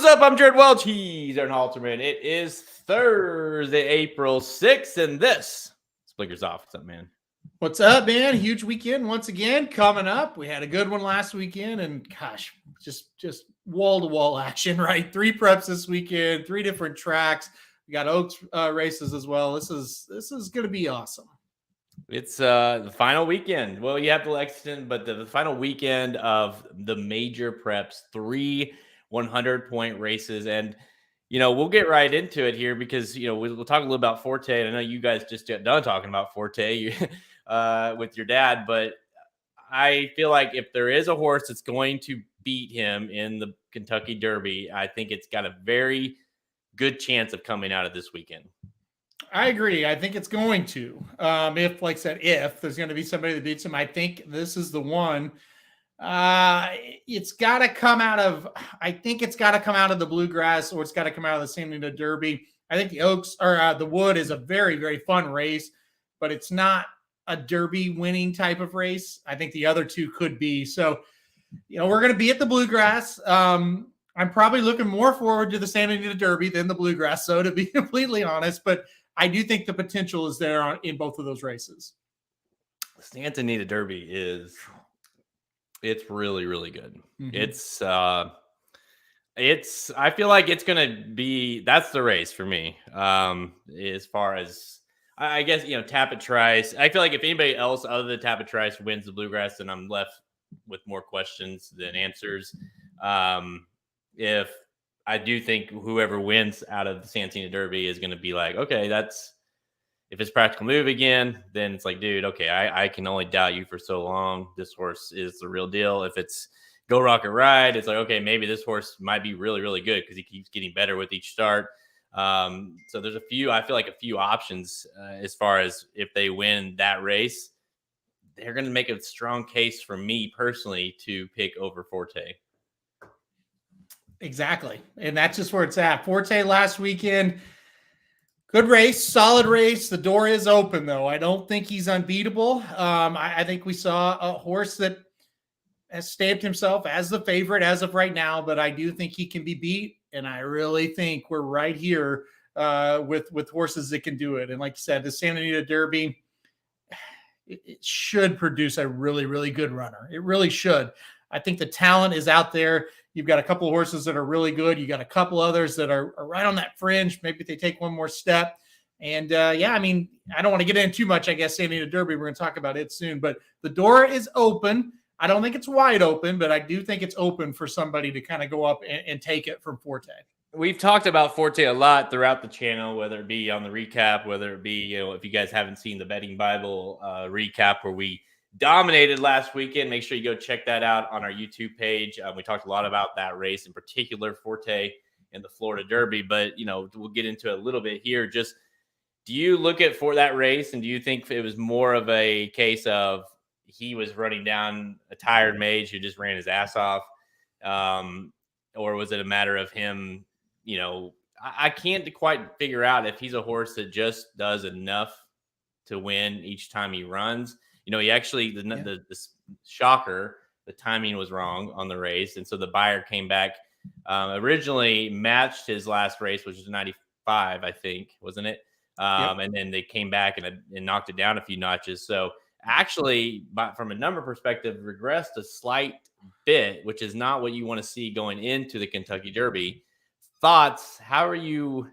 What's up? I'm Jared Welch. He's Aaron Halterman. It is Thursday, April 6th, and this is Blinkers Off. What's up, man? What's up, man? Huge weekend once again coming up. We had a good one last weekend, and gosh, just wall-to-wall action, right? 3 preps this weekend, 3 different tracks. We got Oaks races as well. This is going to be awesome. It's the final weekend. Well, you have the Lexington, but the final weekend of the major preps, 3 100-point races. And, we'll get right into it here because, we'll talk a little about Forte. And I know you guys just got done talking about Forte with your dad, but I feel like if there is a horse that's going to beat him in the Kentucky Derby, I think it's got a very good chance of coming out of this weekend. I agree. I think it's going to. If there's going to be somebody that beats him, I think this is the one. It's got to come out of the Bluegrass, or it's got to come out of the Santa Anita Derby. I think the Oaks or the Wood is a very, very fun race, but it's not a Derby winning type of race. I think the other two could be. So, we're going to be at the Bluegrass. I'm probably looking more forward to the Santa Anita Derby than the Bluegrass, so to be completely honest, but I do think the potential is there in both of those races. Santa Anita Derby it's really, really good. Mm-hmm. I feel like it's going to be, that's the race for me. As far as, I guess, Tapit Trice. I feel like if anybody else other than Tapit Trice wins the Bluegrass, then I'm left with more questions than answers. If I do think whoever wins out of the Santa Anita Derby is going to be like, okay, if it's practical move again, then it's like, dude, okay, I can only doubt you for so long. This horse is the real deal. If it's Go Rocket Ride, it's like, okay, maybe this horse might be really, really good because he keeps getting better with each start. So there's a few options as far as if they win that race, they're going to make a strong case for me personally to pick over Forte. Exactly. And that's just where it's at. Forte last weekend, good race, solid race. The door is open, though. I don't think he's unbeatable. I think we saw a horse that has stamped himself as the favorite as of right now, but I do think he can be beat. And I really think we're right here with horses that can do it. And like you said, the Santa Anita Derby, it should produce a really, really good runner. It really should. I think the talent is out there. You've got a couple of horses that are really good. You got a couple others that are right on that fringe. Maybe if they take one more step. And I don't want to get in too much, I guess, Santa Anita Derby. We're going to talk about it soon. But the door is open. I don't think it's wide open, but I do think it's open for somebody to kind of go up and take it from Forte. We've talked about Forte a lot throughout the channel, whether it be on the recap, whether it be, if you guys haven't seen the Betting Bible recap where we dominated last weekend, make sure you go check that out on our YouTube page. We talked a lot about that race, in particular Forte and the Florida Derby, but we'll get into it a little bit here. Just, do you look at for that race and do you think it was more of a case of he was running down a tired Mage who just ran his ass off, or was it a matter of him? I can't quite figure out if he's a horse that just does enough to win each time he runs. He actually, the shocker, the timing was wrong on the race. And so the buyer came back, originally matched his last race, which was 95, I think, wasn't it? And then they came back and knocked it down a few notches. So actually, from a number perspective, regressed a slight bit, which is not what you want to see going into the Kentucky Derby. Thoughts? How are you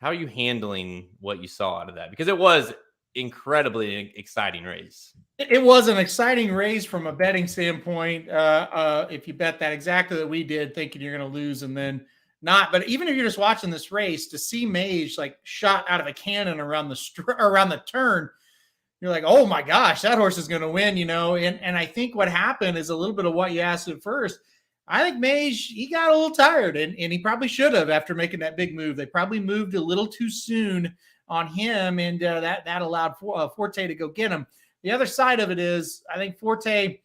handling what you saw out of that? Because it was incredibly exciting race. It was an exciting race from a betting standpoint. If you bet that exactly that we did, thinking you're going to lose and then not. But even if you're just watching this race, to see Mage like shot out of a cannon around the turn, you're like, oh my gosh, that horse is going to win, And I think what happened is a little bit of what you asked at first. I think Mage, he got a little tired, and he probably should have after making that big move. They probably moved a little too soon on him, and that allowed Forte to go get him. The other side of it is, I think Forte,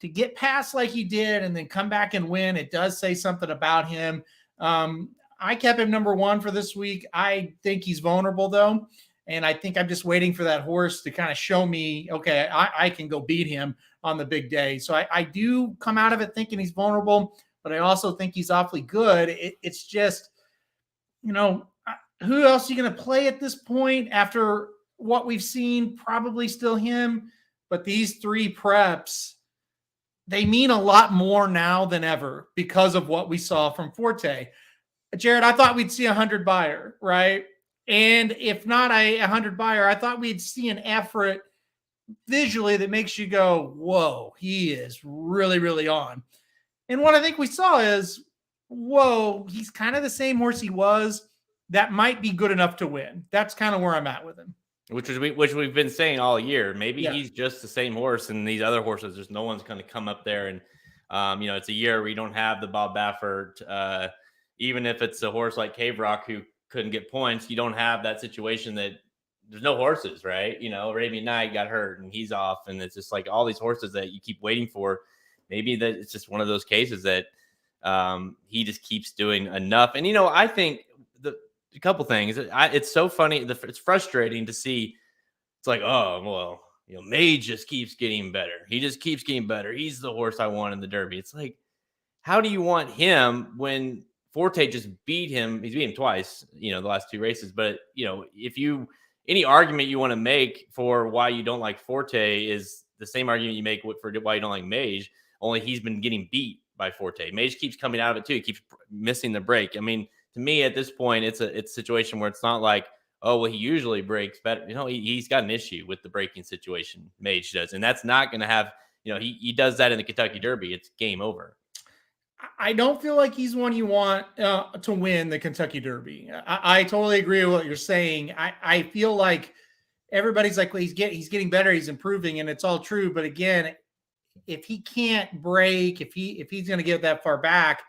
to get past like he did and then come back and win, it does say something about him. I kept him number 1 for this week. I think he's vulnerable, though, and I think I'm just waiting for that horse to kind of show me, okay, I can go beat him on the big day. So I do come out of it thinking he's vulnerable. but I also think he's awfully good. It's just, who else are you going to play at this point after what we've seen? Probably still him, but these 3 preps, they mean a lot more now than ever because of what we saw from Forte. Jared, I thought we'd see 100 buyer, right? And if not a 100 buyer, I thought we'd see an effort visually that makes you go, whoa, he is really, really on. And what I think we saw is, whoa, he's kind of the same horse he was. That might be good enough to win. That's kind of where I'm at with him. Which we've been saying all year. Maybe he's just the same horse, and these other horses, there's no one's going to come up there. And it's a year where you don't have the Bob Baffert. Even if it's a horse like Cave Rock who couldn't get points, you don't have that situation that there's no horses, right? Arabian Night got hurt and he's off, and it's just like all these horses that you keep waiting for. Maybe that it's just one of those cases that he just keeps doing enough. And I think a couple things. It's so funny. It's frustrating to see. It's like, oh, well, Mage just keeps getting better. He just keeps getting better. He's the horse I want in the Derby. It's like, how do you want him when Forte just beat him? He's beat him twice, the last 2 races. But, if any argument you want to make for why you don't like Forte is the same argument you make for why you don't like Mage, only he's been getting beat by Forte. Mage keeps coming out of it too. He keeps missing the break. I mean, to me, at this point, it's a situation where it's not like, oh, well, he usually breaks better. He's got an issue with the breaking situation. Mage does, and that's not going to have. He does that in the Kentucky Derby. It's game over. I don't feel like he's one you want to win the Kentucky Derby. I totally agree with what you're saying. I feel like everybody's like, well, he's getting better, he's improving, and it's all true. But again, if he can't break, if he's going to get that far back,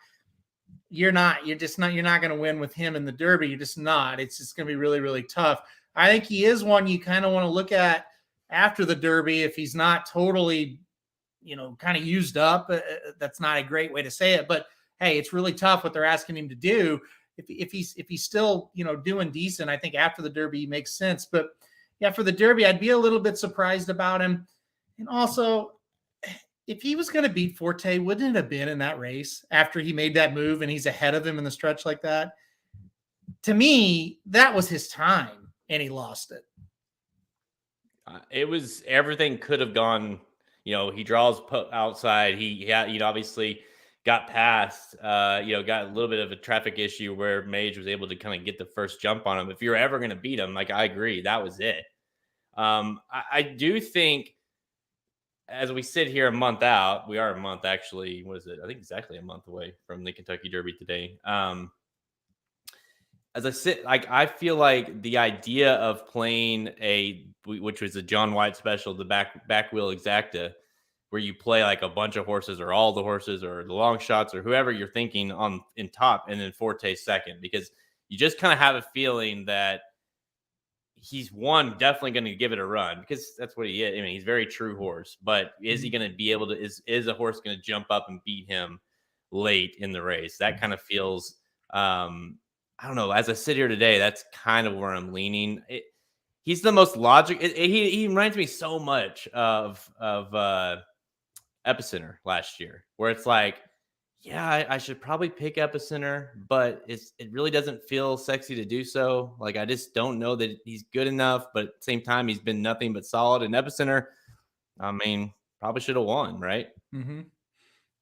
you're not going to win with him in the Derby. You're just not. It's just going to be really, really tough. I think he is one you kind of want to look at after the Derby. If he's not totally, kind of used up, that's not a great way to say it, but hey, it's really tough what they're asking him to do. If he's still, doing decent, I think after the Derby makes sense. But yeah, for the Derby, I'd be a little bit surprised about him. And also, if he was going to beat Forte, wouldn't it have been in that race after he made that move and he's ahead of him in the stretch like that? To me, that was his time and he lost it. It was, everything could have gone, he draws outside. He obviously got past, got a little bit of a traffic issue where Mage was able to kind of get the first jump on him. If you're ever going to beat him, I agree, that was it. I do think, as we sit here a month out, we are a month actually. What is it? I think exactly a month away from the Kentucky Derby today. As I sit, I feel like the idea of playing which was a John White special, the back wheel exacta, where you play like a bunch of horses or all the horses or the long shots or whoever you're thinking in top, and then Forte second, because you just kind of have a feeling that he's definitely going to give it a run, because that's what he is. I mean, he's a very true horse, but is he going to be able to, is a horse going to jump up and beat him late in the race? That kind of feels, I don't know. As I sit here today, that's kind of where I'm leaning. He's the most logical. He reminds me so much of Epicenter last year, where it's like, yeah, I should probably pick Epicenter, but it really doesn't feel sexy to do so. Like, I just don't know that he's good enough, but at the same time, he's been nothing but solid. And Epicenter, I mean, probably should have won, right? Mm-hmm.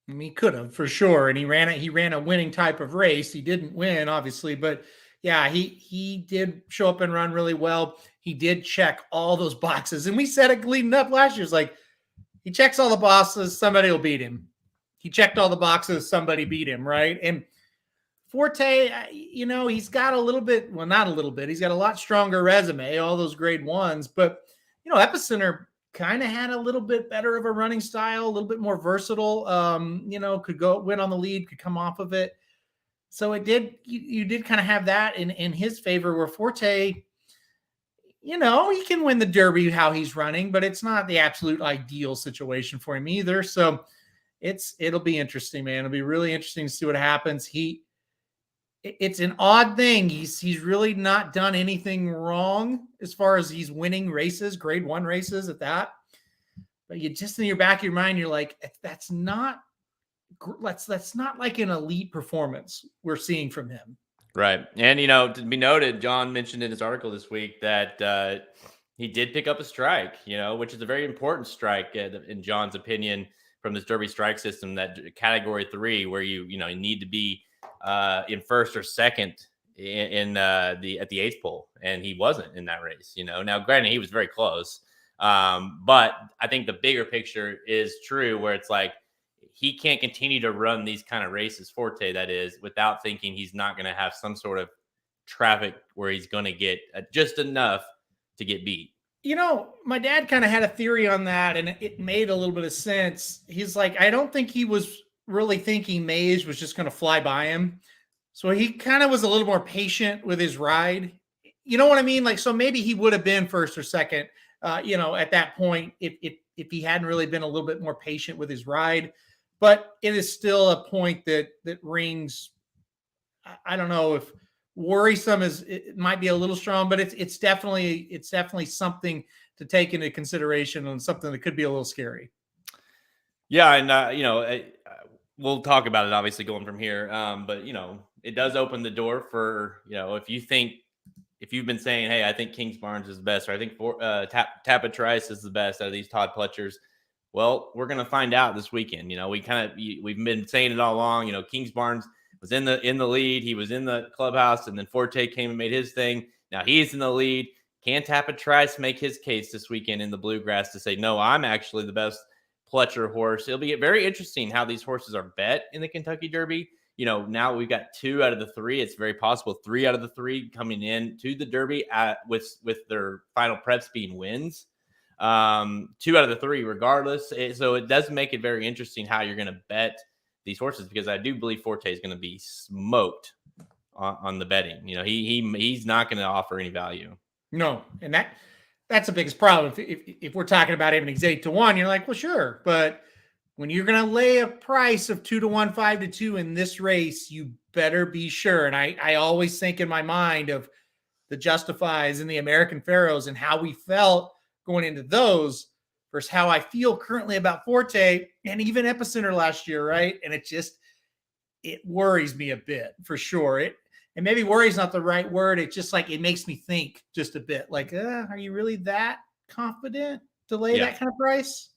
I mean, he could have, for sure. And he ran a winning type of race. He didn't win, obviously, but yeah, he did show up and run really well. He did check all those boxes. And we said it leading up last year. It's like, he checks all the boxes, somebody will beat him. He checked all the boxes, somebody beat him, right? And Forte, he's got a little bit, well, not a little bit. He's got a lot stronger resume, all those grade ones. But, Epicenter kind of had a little bit better of a running style, a little bit more versatile, could go win on the lead, could come off of it. So you did kind of have that in his favor, where Forte, he can win the Derby how he's running, but it's not the absolute ideal situation for him either. So it'll be interesting, man. It'll be really interesting to see what happens. It's an odd thing. He's really not done anything wrong as far as he's winning races, grade 1 races at that. But you just in your back of your mind, you're like, that's not that's not like an elite performance we're seeing from him. Right. And, to be noted, John mentioned in his article this week that he did pick up a strike, which is a very important strike in John's opinion from this Derby strike system, that category 3, where you need to be in first or second at the eighth pole. And he wasn't in that race, Now, granted, he was very close. But I think the bigger picture is true, where it's like, he can't continue to run these kind of races, Forte, that is, without thinking he's not going to have some sort of traffic where he's going to get just enough to get beat. My dad kind of had a theory on that, and it made a little bit of sense. He's like, I don't think he was really thinking Mage was just going to fly by him. So he kind of was a little more patient with his ride. You know what I mean? Like, so maybe he would have been first or second, at that point, if he hadn't really been a little bit more patient with his ride. But it is still a point that rings. I don't know if worrisome it might be a little strong, but it's definitely something to take into consideration, and something that could be a little scary. Yeah, and we'll talk about it obviously going from here. But it does open the door for if you've been saying, hey, I think Kings Barnes is the best, or I think Tappa Trice is the best out of these Todd Pletchers. Well, we're going to find out this weekend. We've been saying it all along. Kings Barnes was in the lead. He was in the clubhouse, and then Forte came and made his thing. Now he's in the lead. Can Tappa Trice make his case this weekend in the Bluegrass to say, no, I'm actually the best Pletcher horse? It'll be very interesting how these horses are bet in the Kentucky Derby. Now we've got 2 out of the 3. It's very possible 3 out of the 3 coming in to the Derby with their final preps being wins. 2 out of the 3 regardless. So it does make it very interesting how you're going to bet these horses, because I do believe Forte is going to be smoked on the betting. He's not going to offer any value. No, and that's the biggest problem. If we're talking about even 8-1, you're like, well, sure, but when you're going to lay a price of 2-1, 5-2 in this race, you better be sure. And I always think in my mind of the Justifies and the American Pharaohs and how we felt going into those versus how I feel currently about Forte and even Epicenter last year, right? And it worries me a bit, for sure. And maybe worry is not the right word. It's just like, it makes me think just a bit like, are you really that confident to lay that kind of price?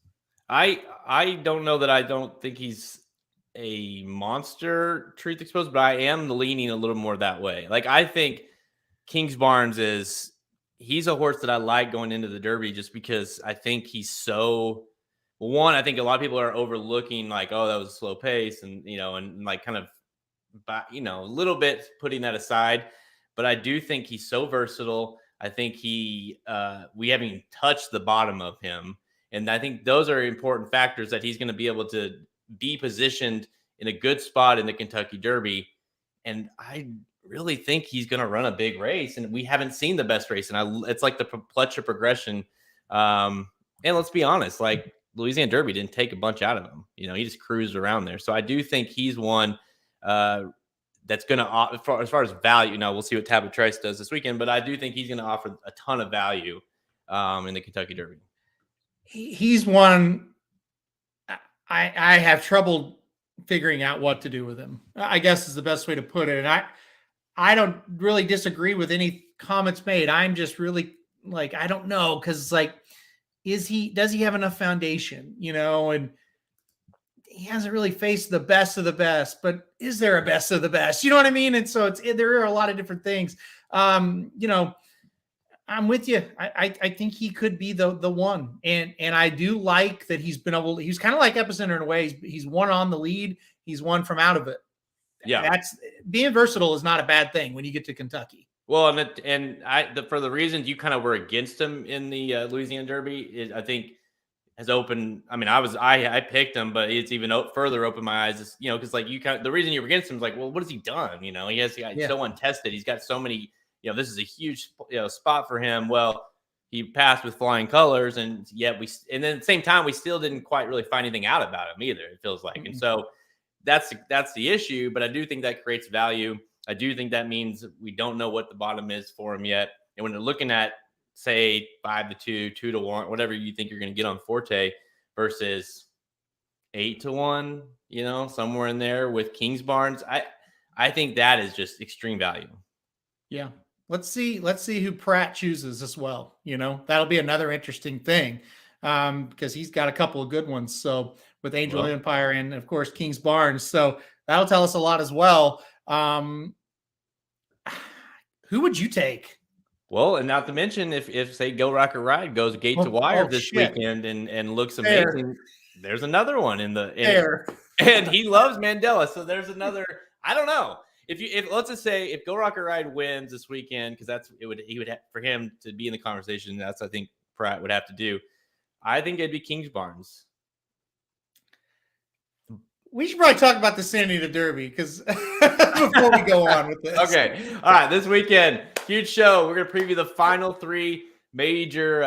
I don't know that I don't think he's a monster truth exposed, but I am leaning a little more that way. Like, I think Kings Barnes he's a horse that I like going into the Derby, just because I think he's so one. I think a lot of people are overlooking, like, oh, that was a slow pace, and and like kind of, a little bit putting that aside. But I do think he's so versatile. I think we haven't even touched the bottom of him, and I think those are important factors, that he's going to be able to be positioned in a good spot in the Kentucky Derby. And I really think he's going to run a big race, and we haven't seen the best race. And it's like the Pletcher progression. And let's be honest, like, Louisiana Derby didn't take a bunch out of him. He just cruised around there. So I do think he's one that's going to, as far as value. Now we'll see what Tappa Trice does this weekend, but I do think he's going to offer a ton of value in the Kentucky Derby. He's one I have trouble figuring out what to do with him, I guess is the best way to put it. And I don't really disagree with any comments made. I'm just really like, I don't know. Cause like, does he have enough foundation, and he hasn't really faced the best of the best, but is there a best of the best? You know what I mean? And so there are a lot of different things. I'm with you. I think he could be the one. And I do like that he's kind of like Epicenter in a way. He's won on the lead. He's won from out of it. Yeah. That's being versatile is not a bad thing when you get to Kentucky. Well, for the reasons you kind of were against him in the Louisiana Derby, I think has opened. I mean, I picked him, but it's even further opened my eyes. Because like the reason you were against him is like, well, what has he done? He's so untested. He's got so many. This is a huge spot for him. Well, he passed with flying colors, and yet and then at the same time, we still didn't quite really find anything out about him either. It feels like, and so that's the issue. But I do think that creates value. I do think that means we don't know what the bottom is for him yet. And when they're looking at, say, 5-2, 2-1, whatever you think you're going to get on Forte versus 8-1, somewhere in there with Kings Barnes. I think that is just extreme value. Yeah. Let's see who Pratt chooses as well. That'll be another interesting thing because he's got a couple of good ones. So with Angel Empire and of course Kings Barnes. So that'll tell us a lot as well. Who would you take? Well, and not to mention if say Go Rocket Ride goes gate to wire this weekend and looks amazing, there's another one in the air. And he loves Mandela. So there's another, I don't know. If let's just say if Go Rocket Ride wins this weekend, because he would have, for him to be in the conversation, that's I think Pratt would have to do. I think it'd be Kings Barnes. We should probably talk about the Santa Anita Derby because before we go on with this. Okay. All right. This weekend, huge show. We're going to preview the final 3 major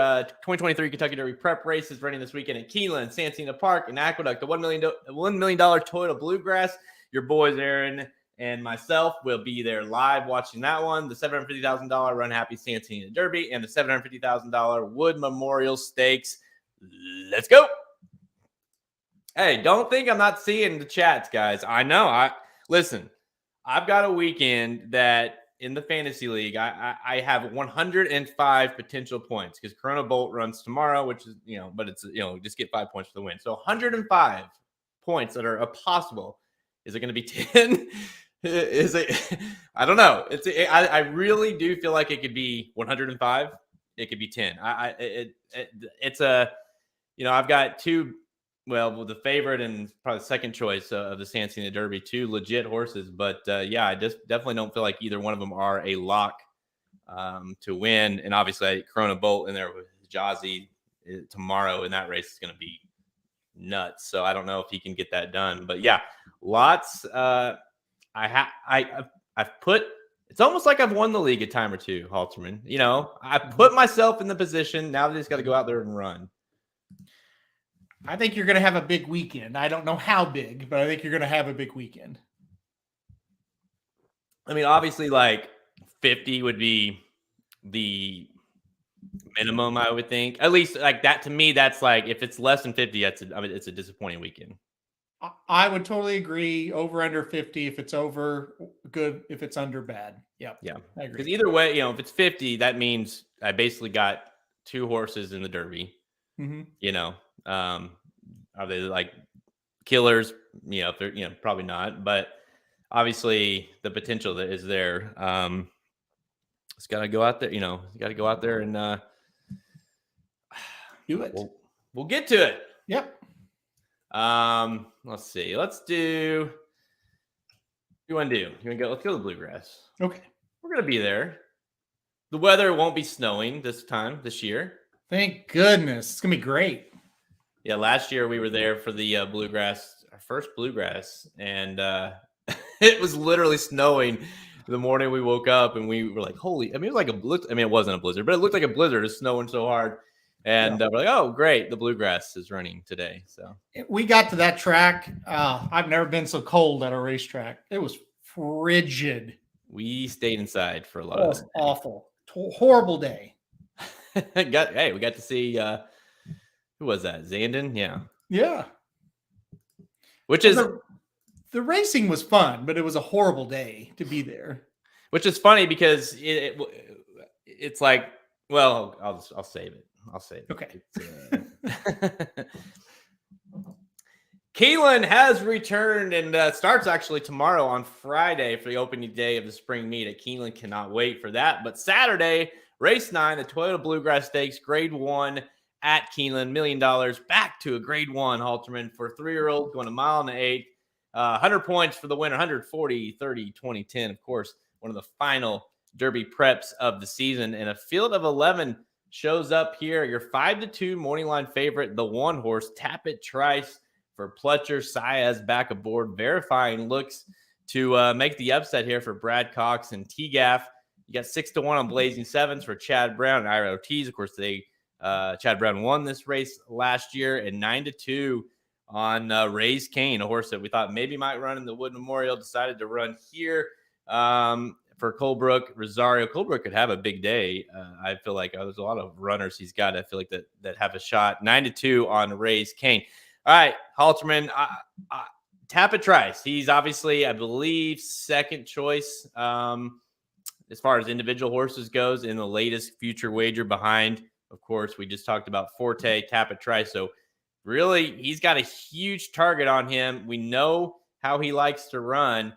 2023 Kentucky Derby prep races running this weekend at Keeneland, Santa Anita Park, and Aqueduct. The $1 million Toyota Bluegrass. Your boys, Aaron and myself, will be there live watching that one. The $750,000 Runhappy Santa Anita Derby and the $750,000 Wood Memorial Stakes. Let's go. Hey, don't think I'm not seeing the chats, guys. I know. Listen, I've got a weekend that in the fantasy league, I have 105 potential points because Corona Bolt runs tomorrow, which is, but it's, just get 5 points for the win. So 105 points that are possible. Is it going to be 10? Is it? I don't know. I really do feel like it could be 105. It could be 10. It's a, I've got 2. Well, the favorite and probably the second choice of the Santa Anita Derby, 2 legit horses. But, I just definitely don't feel like either one of them are a lock to win. And obviously, Corona Bolt in there with Jazzy tomorrow in that race is going to be nuts. So I don't know if he can get that done. But, lots. I've put – it's almost like I've won the league a time or two, Halterman. I put myself in the position. Now they just got to go out there and run. I think you're going to have a big weekend. I don't know how big, but I think you're going to have a big weekend. I mean, obviously, like 50 would be the minimum, I would think. At least like that to me, that's like if it's less than 50, it's a disappointing weekend. I would totally agree. Over under 50. If it's over, good. If it's under, bad. Yep. Yeah. I agree. Because either way, if it's 50, that means I basically got 2 horses in the Derby. Mm-hmm. Are they like killers? If they're, probably not, but obviously the potential that is there. It's got to go out there, you got to go out there and do it. We'll get to it. Yep. Let's see. Let's do. What do you want to do? Let's go to the Bluegrass. Okay. We're going to be there. The weather won't be snowing this year. Thank goodness. It's going to be great. Yeah, last year we were there for the Bluegrass, our first Bluegrass, and it was literally snowing the morning we woke up, and we were like, "Holy!" I mean, it was like a blizzard. I mean, it wasn't a blizzard, but it looked like a blizzard. It's snowing so hard, and we're like, "Oh, great! The Bluegrass is running today." So we got to that track. I've never been so cold at a racetrack. It was frigid. We stayed inside for a lot of it was awful, horrible day. We got to see. Who was that? Zandon? Yeah. Which is the racing was fun, but it was a horrible day to be there. Which is funny because it's like, well, I'll save it. Okay. Keeneland has returned and starts actually tomorrow on Friday for the opening day of the spring meet at Keeneland. Cannot wait for that. But Saturday, race 9, the Toyota Bluegrass Stakes, grade 1. At Keeneland, $1 million, back to a grade 1 Halterman for a 3-year-old going a mile and 1/8. 100 points for the winner, 140, 30, 20, 10. Of course, one of the final Derby preps of the season. And a field of 11 shows up here. Your 5-2 morning line favorite, the 1 horse, Tap It Trice for Pletcher. Saez back aboard, verifying looks to make the upset here for Brad Cox and T-Gaff. You got 6-1 on Blazing Sevens for Chad Brown and Ira Ortiz. Of course, Chad Brown won this race last year, and 9-2 on Raise Kane, a horse that we thought maybe might run in the Wood Memorial, decided to run here for Colebrook. Rosario Colebrook could have a big day. I feel like there's a lot of runners he's got. I feel like that have a shot. 9-2 on Raise Kane. All right, Halterman. Tappa Trice. He's obviously, I believe, second choice as far as individual horses goes in the latest future wager behind. Of course, we just talked about Forte, Tappa Trice. So really, he's got a huge target on him. We know how he likes to run.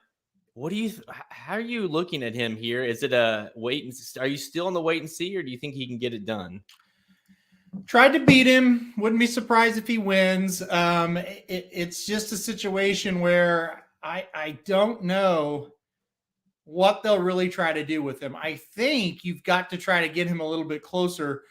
How are you looking at him here? Is it a wait and are you still on the wait and see, or do you think he can get it done? Tried to beat him. Wouldn't be surprised if he wins. It's just a situation where I don't know what they'll really try to do with him. I think you've got to try to get him a little bit closer.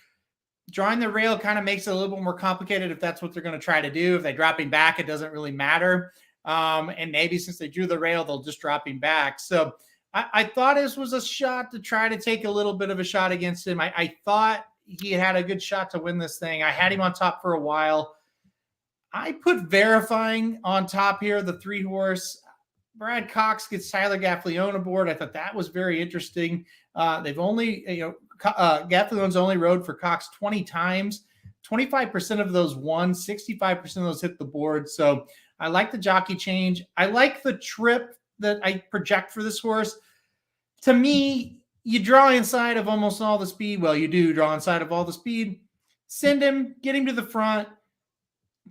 Drawing the rail kind of makes it a little bit more complicated if that's what they're going to try to do. If they drop him back, it doesn't really matter. And maybe since they drew the rail, they'll just drop him back. So I thought this was a shot to try to take a little bit of a shot against him. I thought he had a good shot to win this thing. I had him on top for a while. I put Verifying on top here, the 3-horse. Brad Cox gets Tyler Gaffleone aboard. I thought that was very interesting. They've only, Gaffleone's only rode for Cox 20 times. 25% of those won, 65% of those hit the board. So I like the jockey change. I like the trip that I project for this horse. To me, you draw inside of almost all the speed. Well, you do draw inside of all the speed. Send him, get him to the front.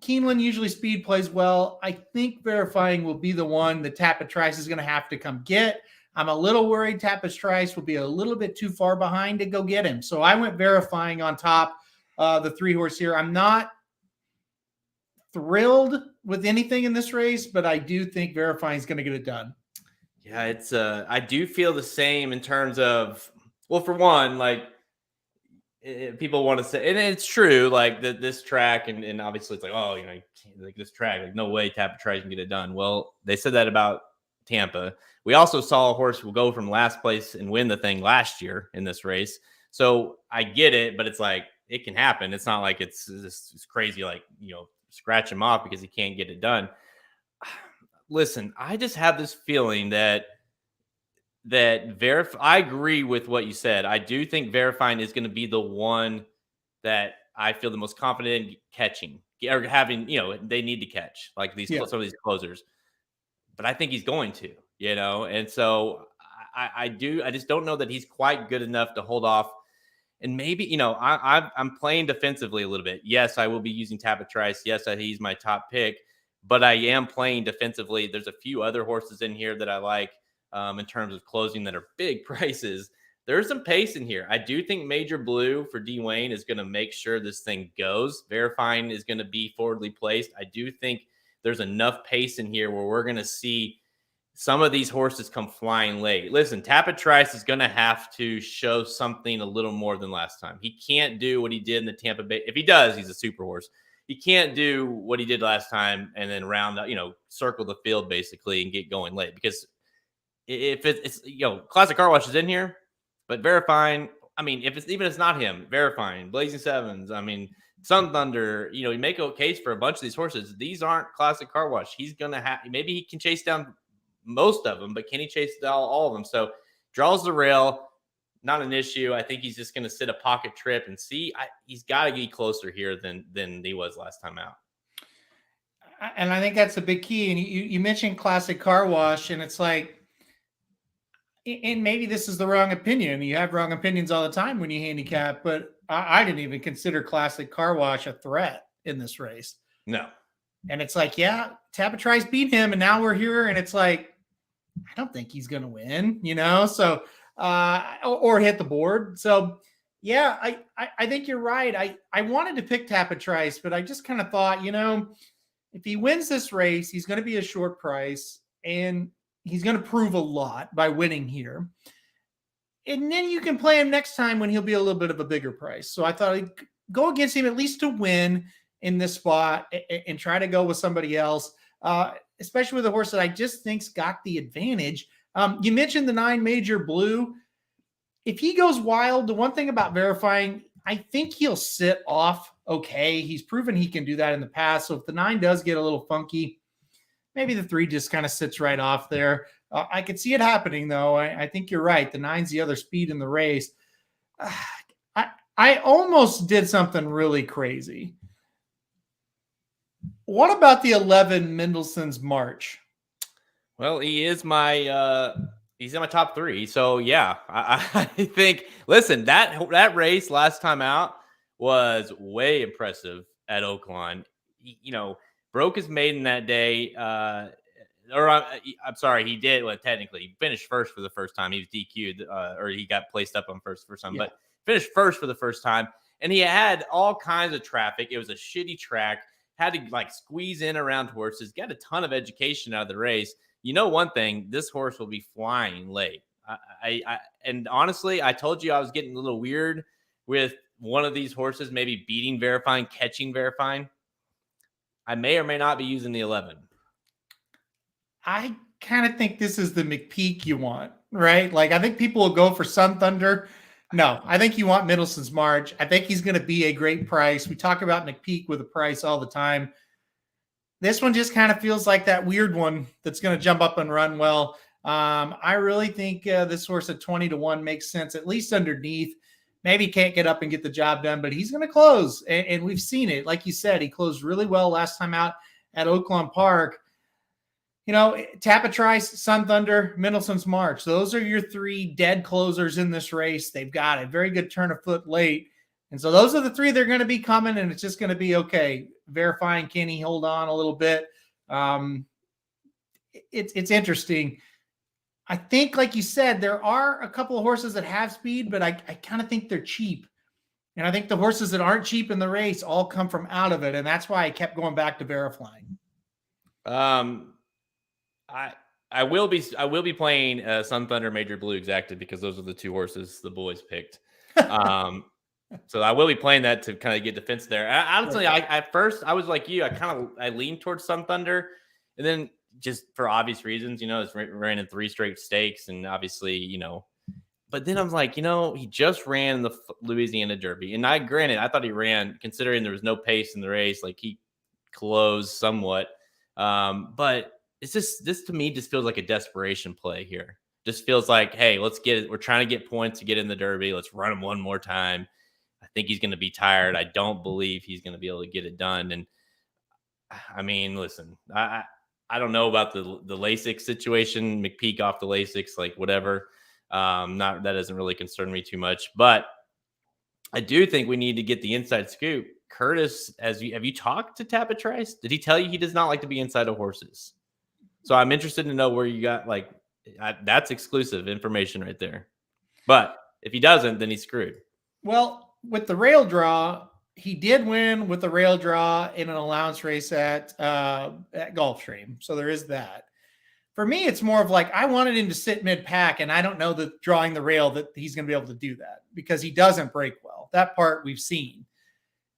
Keeneland usually speed plays well. I think Verifying will be the one that Tappa Trice is going to have to come get. I'm a little worried Tappa Trice will be a little bit too far behind to go get him. So I went Verifying on top, the 3-horse here. I'm not thrilled with anything in this race, but I do think Verifying is going to get it done. Yeah, it's I do feel the same in terms of, well, for one, like people want to say, and it's true, like this track, and obviously it's like, oh, like this track, like no way Tappa Trice can get it done. Well, they said that about Tampa. We also saw a horse will go from last place and win the thing last year in this race. So I get it, but it's like it can happen. It's not like it's crazy, like scratch him off because he can't get it done. Listen, I just have this feeling that I agree with what you said. I do think Verifying is going to be the one that I feel the most confident in catching or having, they need to catch like some of these closers, but I think he's going to, and so I just don't know that he's quite good enough to hold off. And maybe, I'm playing defensively a little bit. Yes, I will be using Tappa Trice. Yes, he's my top pick, but I am playing defensively. There's a few other horses in here that I like in terms of closing that are big prices. There's some pace in here. I do think Major Blue for D. Wayne is going to make sure this thing goes. Verifying is going to be forwardly placed. I do think there's enough pace in here where we're going to see some of these horses come flying late. Listen, Tappa Trice is going to have to show something a little more than last time. He can't do what he did in the Tampa Bay. If he does, he's a super horse. He can't do what he did last time and then round up, circle the field basically and get going late. Because if it's Classic Car Wash is in here, but Verifying, I mean, if it's not him, Verifying, Blazing Sevens, I mean, Sun Thunder, you make a case for a bunch of these horses. These aren't Classic Car Wash. He's going to have, maybe he can chase down most of them, but can he chase down all of them? So draws the rail, not an issue. I think he's just going to sit a pocket trip and see. He's got to get closer here than he was last time out. And I think that's a big key. And you mentioned Classic Car Wash, and it's like, and maybe this is the wrong opinion. You have wrong opinions all the time when you handicap, but I didn't even consider Classic Car Wash a threat in this race. No. And it's like, yeah, Tappa Trice beat him, and now we're here, and it's like, I don't think he's going to win, so, or hit the board. So, yeah, I think you're right. I wanted to pick Tappa Trice, but I just kind of thought, if he wins this race, he's going to be a short price, and he's going to prove a lot by winning here. And then you can play him next time when he'll be a little bit of a bigger price. So I thought I'd go against him at least to win in this spot and try to go with somebody else, especially with a horse that I just think's got the advantage. You mentioned the 9 Major Blue. If he goes wild, the one thing about Verifying, I think he'll sit off okay. He's proven he can do that in the past. So if the 9 does get a little funky, maybe the 3 just kind of sits right off there. I could see it happening, though. I think you're right. The 9's the other speed in the race. I almost did something really crazy. What about the 11 Mendelssohn's March? Well, he's in my top 3. So yeah, I think, listen, that race last time out was way impressive at Oaklawn. Broke his maiden that day. I'm sorry, he did. Well, technically, he finished first for the first time. He was DQ'd, or he got placed up on first time, Yeah. but finished first for the first time. And he had all kinds of traffic. It was a shitty track. Had to like squeeze in around horses. Got a ton of education out of the race. You know, one thing, this horse will be flying late. And honestly, I told you I was getting a little weird with one of these horses, maybe beating Verifying, catching Verifying. I may or may not be using the 11. I kind of think this is the McPeak you want, right? Like, I think people will go for Sun Thunder. No, I think you want Middleton's March. I think he's going to be a great price. We talk about McPeak with a price all the time. This one just kind of feels like that weird one that's going to jump up and run well. I really think this horse at 20-1 makes sense, at least underneath. Maybe can't get up and get the job done, but he's going to close. And we've seen it. Like you said, he closed really well last time out at Oaklawn Park. You know, Tapatrice, Sun Thunder, Mendelssohn's March. Those are your 3 dead closers in this race. They've got a very good turn of foot late. And so those are the 3 that are going to be coming, and it's just going to be okay. Verifying, can he hold on a little bit? It's interesting. I think, like you said, there are a couple of horses that have speed, but I kind of think they're cheap. And I think the horses that aren't cheap in the race all come from out of it. And that's why I kept going back to Verifying. I will be playing Sun Thunder, Major Blue exactly because those are the 2 horses the boys picked. So I will be playing that to kind of get defense there. Honestly, at first I was like you. I leaned towards Sun Thunder, and then just for obvious reasons, it's ran in 3 straight stakes, and obviously, But then I was like, he just ran the Louisiana Derby, and I thought he ran, considering there was no pace in the race, like he closed somewhat, but. It's just, this to me just feels like a desperation play here. Just feels like, hey, we're trying to get points to get in the Derby. Let's run him one more time. I think he's going to be tired. I don't believe he's going to be able to get it done. And I mean, listen, I don't know about the LASIK situation, McPeak off the LASIKs, like whatever. That doesn't really concern me too much, but I do think we need to get the inside scoop. Curtis, have you talked to Tapatrice? Did he tell you he does not like to be inside of horses? So I'm interested to know where you got, that's exclusive information right there. But if he doesn't, then he's screwed. Well, with the rail draw, he did win with the rail draw in an allowance race at Gulfstream. So there is that. For me, it's more of like, I wanted him to sit mid-pack, and I don't know that drawing the rail that he's going to be able to do that because he doesn't break well. That part we've seen.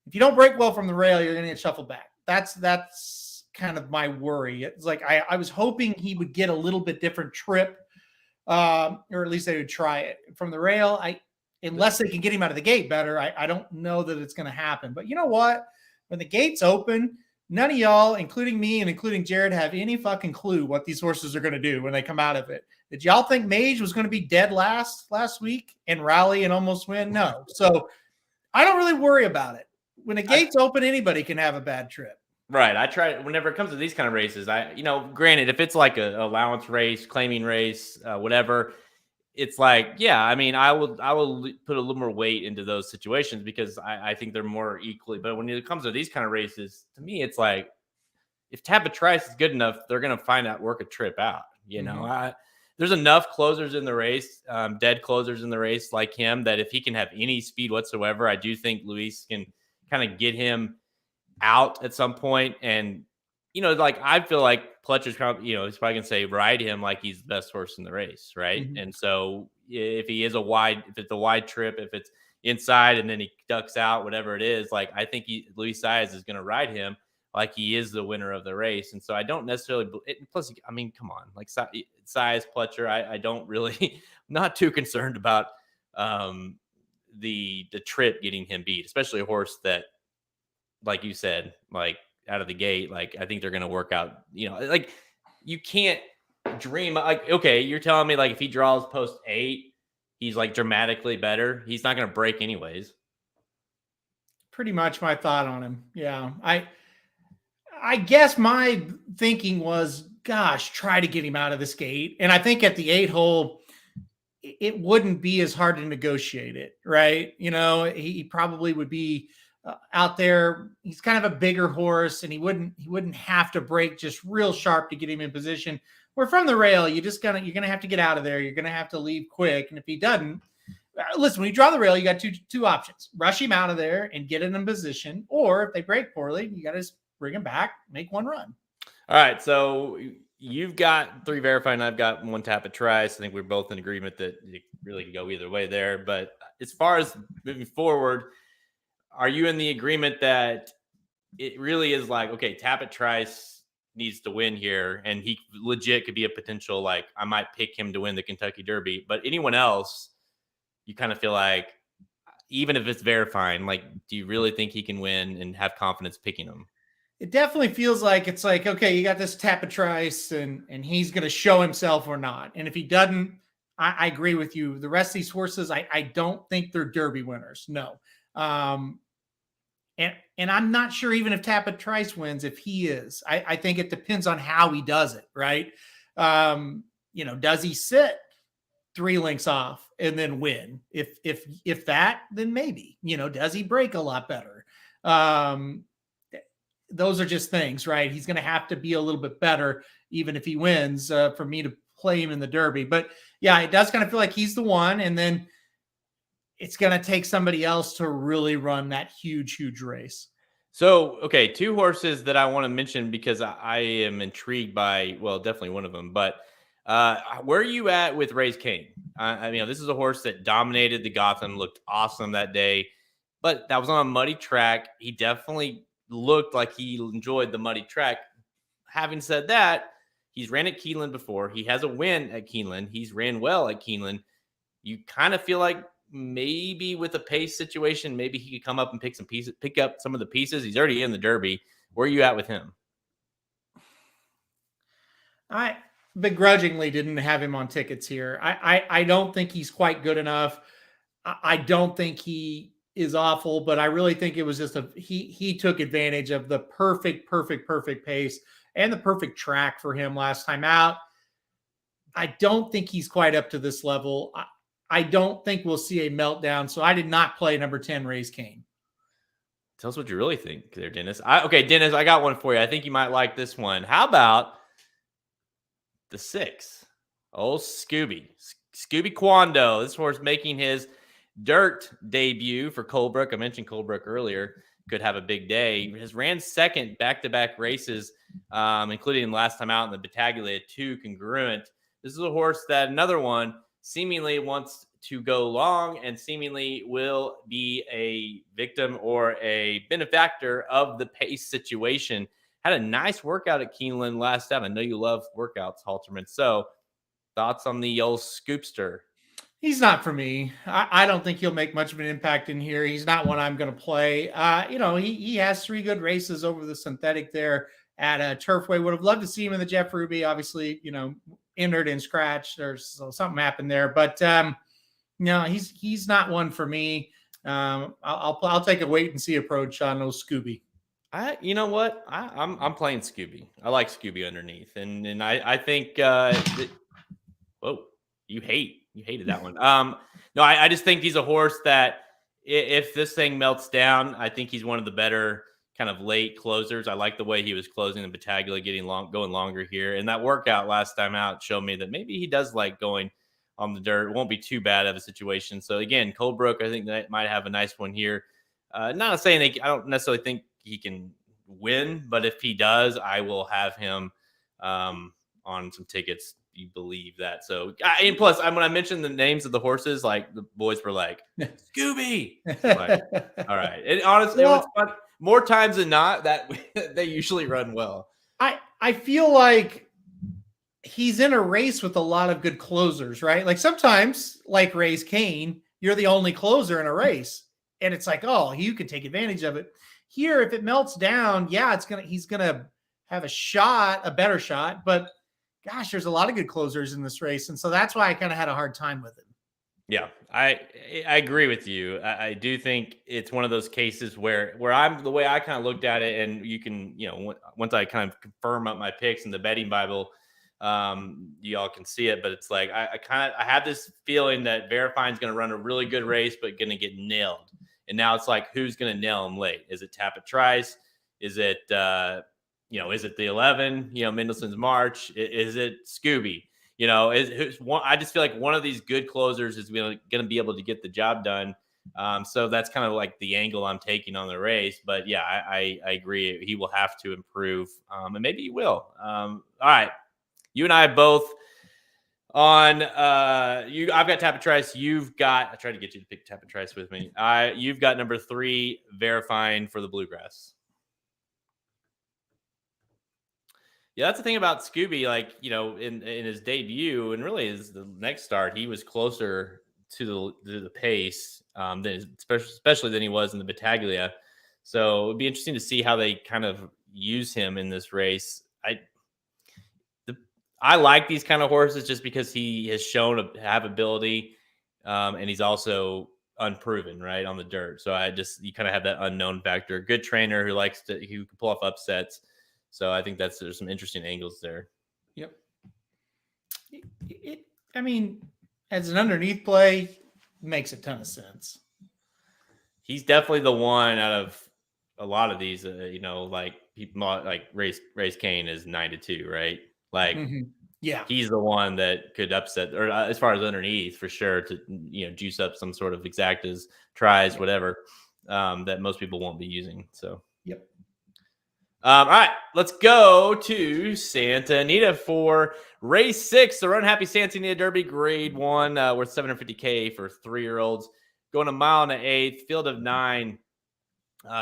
If you don't break well from the rail, you're going to get shuffled back. That's kind of my worry. It's like I was hoping he would get a little bit different trip, or at least they would try it from the rail. Unless they can get him out of the gate better, I don't know that it's going to happen. But you know what? When the gates open, none of y'all, including me and including Jared, have any fucking clue what these horses are going to do when they come out of it. Did y'all think Mage was going to be dead last week and rally and almost win? No. So I don't really worry about it. When the gates open, anybody can have a bad trip. Right. I try, whenever it comes to these kind of races, granted, if it's like an allowance race, claiming race, whatever, it's like, yeah, I mean, I will put a little more weight into those situations because I think they're more equally. But when it comes to these kind of races, to me, it's like, if Tapatrice is good enough, they're going to work a trip out. There's enough closers in the race, dead closers in the race like him, that if he can have any speed whatsoever, I do think Luis can kind of get him out at some point. And I feel like Pletcher's probably, he's probably gonna say ride him like he's the best horse in the race, right? Mm-hmm. And so if it's a wide trip, if it's inside and then he ducks out, whatever it is, like I think Luis Saez is gonna ride him like he is the winner of the race. And so I don't necessarily. Plus, I mean, come on, like Saez, Pletcher, I don't really, not too concerned about the trip getting him beat, especially a horse that, like you said, like out of the gate, like I think they're going to work out, like you can't dream like, okay, you're telling me like if he draws post 8, he's like dramatically better. He's not going to break anyways. Pretty much my thought on him. Yeah. I guess my thinking was, gosh, try to get him out of this gate. And I think at the 8 hole, it wouldn't be as hard to negotiate it, right? He probably would be out there. He's kind of a bigger horse, and he wouldn't have to break just real sharp to get him in position. Where from the rail, you're gonna have to get out of there. You're gonna have to leave quick, and if he doesn't, listen, when you draw the rail, you got two options: rush him out of there and get him in position, or if they break poorly, you got to just bring him back, make one run. All right, so you've got 3 verified, and I've got 1 tap at tries. I think we're both in agreement that it really can go either way there. But as far as moving forward, are you in the agreement that it really is like, okay, tap at tries needs to win here, and he legit could be a potential, like, I might pick him to win the Kentucky Derby, but anyone else, you kind of feel like, even if it's verifying, like, do you really think he can win and have confidence picking him? It definitely feels like it's like, okay, you got this Tapatrice and he's going to show himself or not. And if he doesn't, I agree with you. The rest of these horses, I don't think they're Derby winners. No. And I'm not sure even if Tapatrice wins, if he is. I think it depends on how he does it, right? Does he sit 3 lengths off and then win? If that, then maybe. Does he break a lot better? Those are just things, right? He's going to have to be a little bit better, even if he wins, for me to play him in the Derby. But yeah, it does kind of feel like he's the one. And then it's going to take somebody else to really run that huge race. So, okay, 2 horses that I want to mention because I am intrigued by, well, definitely one of them. But where are you at with Raise Cane? I mean, this is a horse that dominated the Gotham, looked awesome that day, but that was on a muddy track. He definitely looked like he enjoyed the muddy track. Having said that, he's ran at Keeneland before. He has a win at Keeneland. He's ran well at Keeneland. You kind of feel like maybe with a pace situation, maybe he could come up and pick up some of the pieces. He's already in the Derby. Where are you at with him? I begrudgingly didn't have him on tickets here. I don't think he's quite good enough. I don't think he is awful, but I really think it was just he took advantage of the perfect pace and the perfect track for him last time out. I don't think he's quite up to this level. I don't think we'll see a meltdown. So I did not play number 10, Raise Cane. Tell us what you really think there, Dennis. Okay, Dennis, I got one for you. I think you might like this one. How about the 6? Old Scooby Quando. This horse making his dirt debut for Colebrook. I mentioned Colebrook earlier. Could have a big day. He has ran second back-to-back races, including last time out in the Battaglia, 2 congruent. This is a horse that another one seemingly wants to go long and seemingly will be a victim or a benefactor of the pace situation. Had a nice workout at Keeneland last out. I know you love workouts, Halterman. So thoughts on the old Scoopster? He's not for me. I don't think he'll make much of an impact in here. He's not one I'm going to play. He has 3 good races over the synthetic there at Turfway. Would have loved to see him in the Jeff Ruby. Obviously, entered and scratched or something happened there. But no, he's not one for me. I'll take a wait and see approach on those Scooby. You know what? I'm playing Scooby. I like Scooby underneath, and I think. Whoa, you hated that one. No, I just think he's a horse that if this thing melts down, I think he's one of the better kind of late closers. I like the way he was closing the Battaglia, going longer here, and that workout last time out showed me that maybe he does like going on the dirt. It won't be too bad of a situation. So again, Colebrook, I think that might have a nice one here. Not saying I don't necessarily think he can win, but if he does, I will have him on some tickets. You believe that? So, and plus, when I mentioned the names of the horses, like the boys were like Scooby. Like, all right, and honestly, it's fun. More times than not that they usually run well. I feel like he's in a race with a lot of good closers, right? Like sometimes, like Raise Cane, you're the only closer in a race, and it's like, oh, you can take advantage of it. Here, if it melts down, yeah, he's gonna have a better shot, but gosh, there's a lot of good closers in this race. And so that's why I kind of had a hard time with him. Yeah, I agree with you. I do think it's one of those cases where I'm the way I kind of looked at it, and you can, once I kind of confirm up my picks in the betting Bible, y'all can see it. But it's like I have this feeling that Verifine's going to run a really good race, but going to get nailed. And now it's like, who's going to nail him late? Is it Tapit Trice? Is it is it the 11? Mendelssohn's March? Is it Scooby? I just feel like one of these good closers is going to be able to get the job done. So that's kind of like the angle I'm taking on the race. But yeah, I agree. He will have to improve, and maybe he will. All right, you and I both on I've got Tapit Trice. I tried to get you to pick Tapit Trice with me. You've got number 3 Verifying for the Bluegrass. Yeah, that's the thing about Scooby. Like, in his debut and really the next start, he was closer to the pace than especially than he was in the Battaglia. So it'd be interesting to see how they kind of use him in this race. I like these kind of horses just because he has shown to have ability, and he's also unproven right on the dirt. So you kind of have that unknown factor. Good trainer who can pull off upsets. So I think there's some interesting angles there. Yep. As an underneath play, it makes a ton of sense. He's definitely the one out of a lot of these, like people like Race Kane is 9-2, right? Like, yeah, he's the one that could upset, or as far as underneath for sure, to juice up some sort of exactas, tries, whatever, that most people won't be using. So, yep. All right, let's go to Santa Anita for race 6, the Runhappy Santa Anita Derby, grade 1, worth $750K for 3-year-olds. Going a mile and an eighth, field of 9.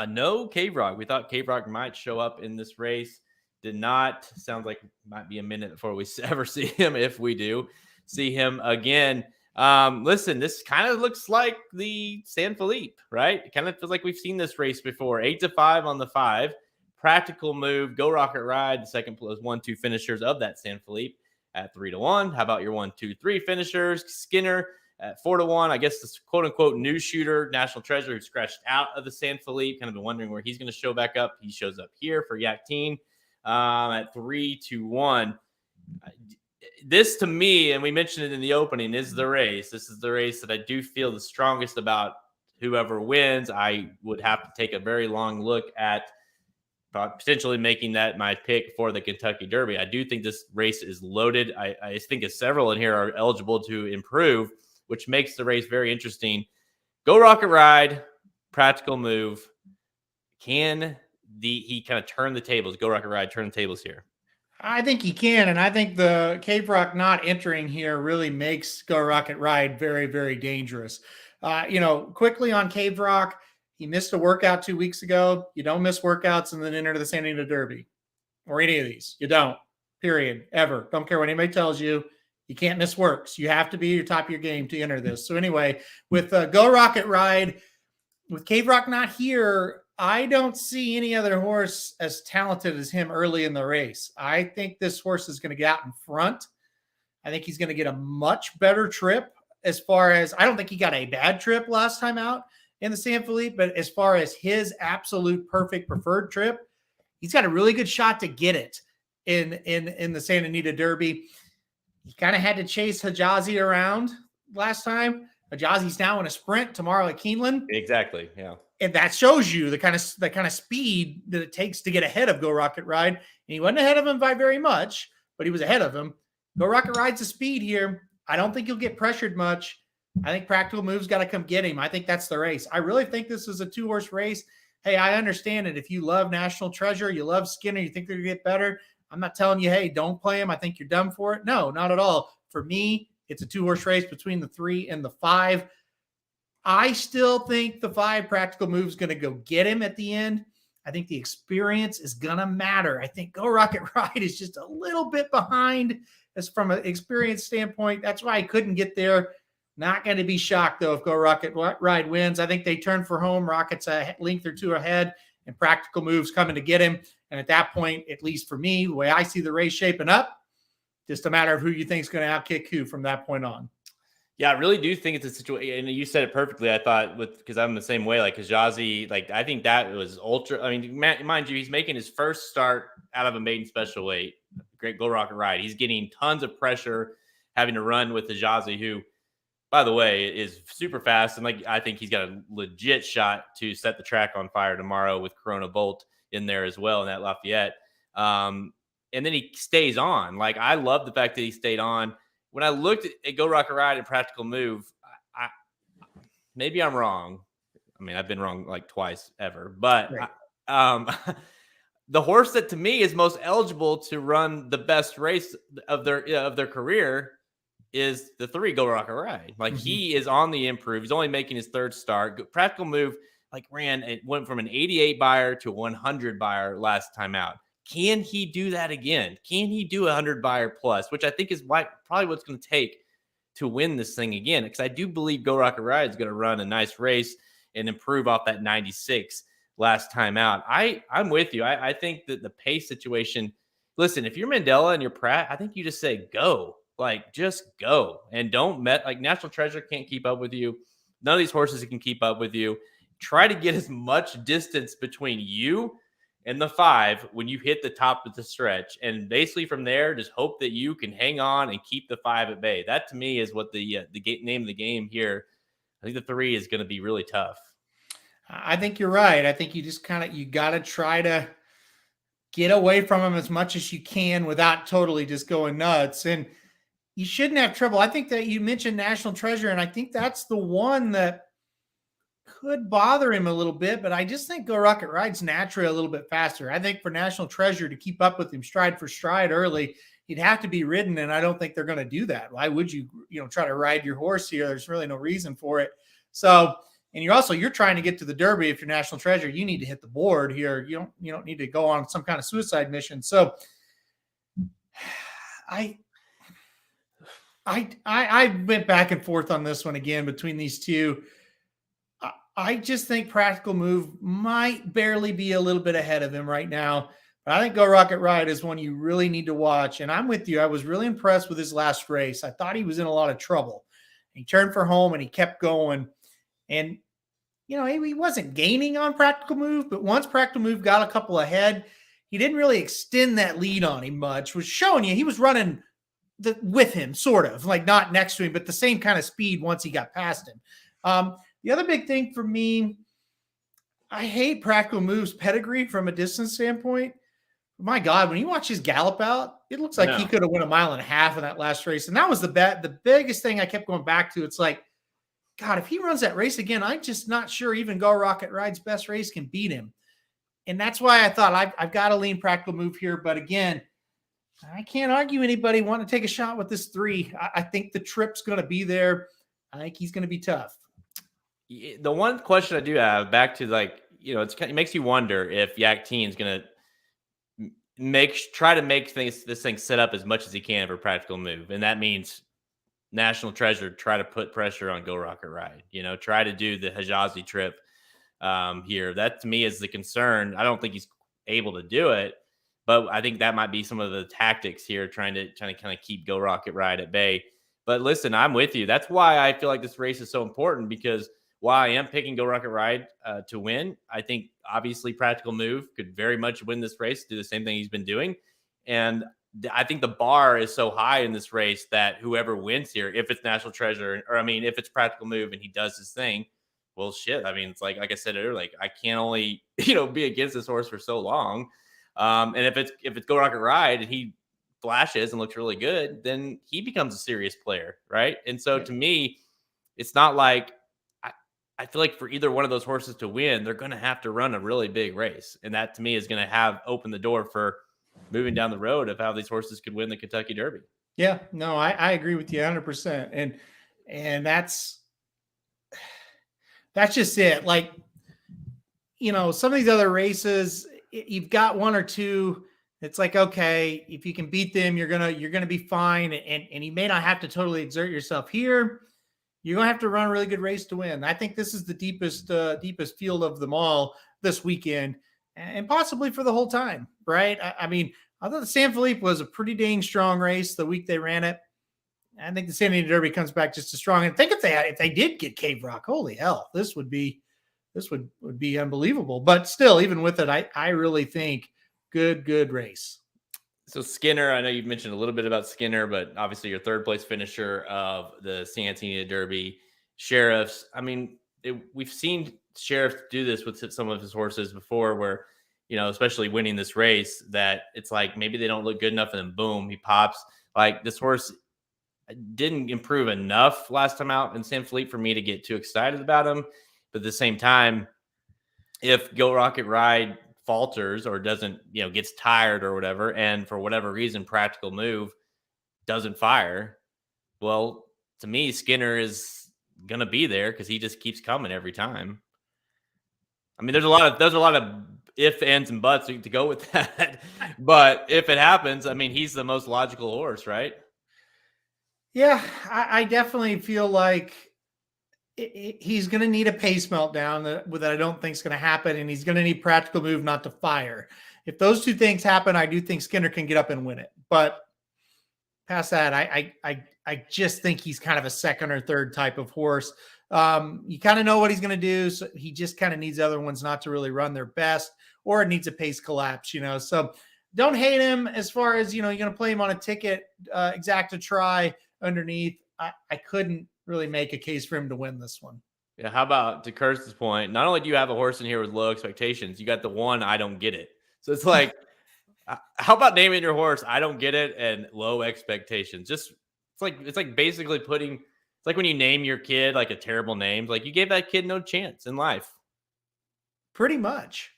No Cave Rock. We thought Cave Rock might show up in this race. Did not. Sounds like it might be a minute before we ever see him, if we do see him again. Listen, this kind of looks like the San Felipe, right? It kind of feels like we've seen this race before. 8-5 on the 5. Practical Move, Go Rocket Ride, the second place 1-2 finishers of that San Felipe at 3-1. How about your 1-2-3 finishers? Skinner at 4-1. I guess this quote unquote new shooter, National Treasure, who scratched out of the San Felipe. Kind of been wondering where he's going to show back up. He shows up here for Yak Teen at 3-1. This to me, and we mentioned it in the opening, is the race. This is the race that I do feel the strongest about. Whoever wins, I would have to take a very long look at potentially making that my pick for the Kentucky Derby. I do think this race is loaded. I think several in here are eligible to improve, which makes the race very interesting. Go Rocket Ride, Practical Move. Can he kind of turn the tables? Go Rocket Ride, turn the tables here. I think he can, and I think the Cave Rock not entering here really makes Go Rocket Ride very, very dangerous. Quickly on Cave Rock, he missed a workout 2 weeks ago. You don't miss workouts and then enter the Santa Anita Derby or any of these. You don't, period, ever. Don't care what anybody tells you. You can't miss works. You have to be at the top of your game to enter this. So anyway, with Go Rocket Ride, with Cave Rock not here, I don't see any other horse as talented as him early in the race. I think this horse is going to get out in front. I think he's going to get a much better trip as far as, I don't think he got a bad trip last time out in the San Felipe, but as far as his absolute perfect preferred trip, he's got a really good shot to get it in the Santa Anita Derby. He kind of had to chase Hijazi around last time. Hijazi's now in a sprint tomorrow at Keeneland. Exactly, yeah. And that shows you the kind of speed that it takes to get ahead of Go Rocket Ride. And he wasn't ahead of him by very much, but he was ahead of him. Go Rocket Ride's the speed here. I don't think he'll get pressured much. I think Practical Move's got to come get him. I think that's the race. I really think this is a 2-horse race. Hey, I understand it. If you love National Treasure, you love Skinner, you think they're going to get better. I'm not telling you, hey, don't play him. I think you're dumb for it. No, not at all. For me, it's a 2-horse race between the 3 and the 5. I still think the 5 Practical Move's going to go get him at the end. I think the experience is going to matter. I think Go Rocket Ride is just a little bit behind as from an experience standpoint. That's why I couldn't get there. Not going to be shocked, though, if Go Rocket Ride wins. I think they turn for home. Rocket's a length or 2 ahead, and Practical Move's coming to get him. And at that point, at least for me, the way I see the race shaping up, just a matter of who you think is going to outkick who from that point on. Yeah, I really do think it's a situation, and you said it perfectly. I thought because I'm the same way. Like Kajazi, like I think that was ultra. I mean, mind you, he's making his first start out of a maiden special weight. Great Go Rocket Ride. He's getting tons of pressure, having to run with Kajazi, who, by the way, is super fast, and like I think he's got a legit shot to set the track on fire tomorrow with Corona Bolt in there as well in that Lafayette. And then he stays on. Like I love the fact that he stayed on. When I looked at Go Rocket Ride and Practical Move, I maybe I'm wrong. I mean, I've been wrong like twice ever, but Right. the horse that to me is most eligible to run the best race of their career is the 3 Go Rocket Ride. Like he is on the improve. He's only making his third start. Practical Move it went from an 88 buyer to a 100 buyer last time out. Can he do that again? Can he do a 100 buyer plus, which I think is probably what's going to take to win this thing again? Because I do believe Go Rocket Ride is going to run a nice race and improve off that 96 last time out. I'm with you. I think that the pace situation, listen, if you're Mandela and you're Pratt, I think you just say go. Like, just go. And don't like National Treasure can't keep up with you. None of these horses can keep up with you. Try to get as much distance between you and the 5 when you hit the top of the stretch. And basically from there, just hope that you can hang on and keep the 5 at bay. That to me is what the name of the game here. I think the 3 is going to be really tough. I think you're right. I think you just you got to try to get away from him as much as you can without totally just going nuts. And you shouldn't have trouble. I think that you mentioned National Treasure, and I think that's the one that could bother him a little bit, but I just think Go Rocket Ride's naturally a little bit faster. I think for National Treasure to keep up with him stride for stride early, he'd have to be ridden, and I don't think they're going to do that. Why would you try to ride your horse here? There's really no reason for it. So, and you're trying to get to the Derby. If you're National Treasure, you need to hit the board here. You don't need to go on some kind of suicide mission. So I went back and forth on this one again between these two. I just think Practical Move might barely be a little bit ahead of him right now. But I think Go Rocket Ride is one you really need to watch. And I'm with you. I was really impressed with his last race. I thought he was in a lot of trouble. He turned for home and he kept going. And, he wasn't gaining on Practical Move, but once Practical Move got a couple ahead, he didn't really extend that lead on him much, was showing you he was running with him, sort of, like not next to him, but the same kind of speed once he got past him. The other big thing for me, I hate Practical Move's pedigree from a distance standpoint. My God, when you watch his gallop out, it looks like he could have won 1.5 miles in that last race. And that was the biggest thing I kept going back to. It's like, God, if he runs that race again, I'm just not sure even Go Rocket Ride's best race can beat him. And that's why I thought I've got to lean Practical Move here. But again, I can't argue anybody want to take a shot with this 3. I think the trip's going to be there. I think he's going to be tough. The one question I do have back to it makes you wonder if Yak Teen is going to try to make this thing set up as much as he can for Practical Move. And that means National Treasure, try to put pressure on Go Rocket Ride, try to do the Hijazi trip here. That to me is the concern. I don't think he's able to do it, but I think that might be some of the tactics here, trying to kind of keep Go Rocket Ride at bay. But listen, I'm with you. That's why I feel like this race is so important, because while I am picking Go Rocket Ride to win, I think obviously Practical Move could very much win this race, do the same thing he's been doing. And I think the bar is so high in this race that whoever wins here, if it's National Treasure, if it's Practical Move and he does his thing, well, shit. I mean, it's like I said earlier, like I can't only, be against this horse for so long. And if it's Go Rocket Ride and he flashes and looks really good, then he becomes a serious player. Right. And so to me, it's not like, I feel like for either one of those horses to win, they're going to have to run a really big race. And that to me is going to open the door for moving down the road of how these horses could win the Kentucky Derby. Yeah, no, I agree with you 100%. And that's just it. Like, some of these other races, you've got one or two. It's like, okay, if you can beat them, you're going to be fine. And you may not have to totally exert yourself here. You're going to have to run a really good race to win. I think this is the deepest field of them all this weekend, and possibly for the whole time, right? I mean, I thought the San Felipe was a pretty dang strong race the week they ran it. I think the Santa Anita Derby comes back just as strong. And think if they did get Cave Rock, holy hell, this would be unbelievable. But still, even with it, I really think good race. So Skinner, I know you've mentioned a little bit about Skinner, but obviously your third place finisher of the Santa Anita Derby. Sheriffs, I mean, we've seen Sheriff do this with some of his horses before where, especially winning this race, that it's like maybe they don't look good enough and then boom, he pops. Like this horse didn't improve enough last time out in San Felipe for me to get too excited about him. But at the same time, if Go Rocket Ride falters or doesn't, gets tired or whatever, and for whatever reason, Practical Move doesn't fire, well, to me, Skinner is going to be there because he just keeps coming every time. I mean, there's a lot of if, ands, and buts to go with that. But if it happens, I mean, he's the most logical horse, right? Yeah, I definitely feel like he's going to need a pace meltdown that I don't think is going to happen, and he's going to need Practical Move not to fire. If those two things happen, I do think Skinner can get up and win it. But past that, I just think he's kind of a second or third type of horse. You kind of know what he's going to do, so he just kind of needs the other ones not to really run their best, or it needs a pace collapse, So don't hate him as far as, you're going to play him on a ticket, exacta try underneath. I couldn't really make a case for him to win this one. Yeah, how about, to Kurtz's point, not only do you have a horse in here with low expectations, you got the one I don't get it. So it's like, how about naming your horse I don't get it and low expectations? Just it's like basically it's like when you name your kid like a terrible name, like you gave that kid no chance in life. Pretty much.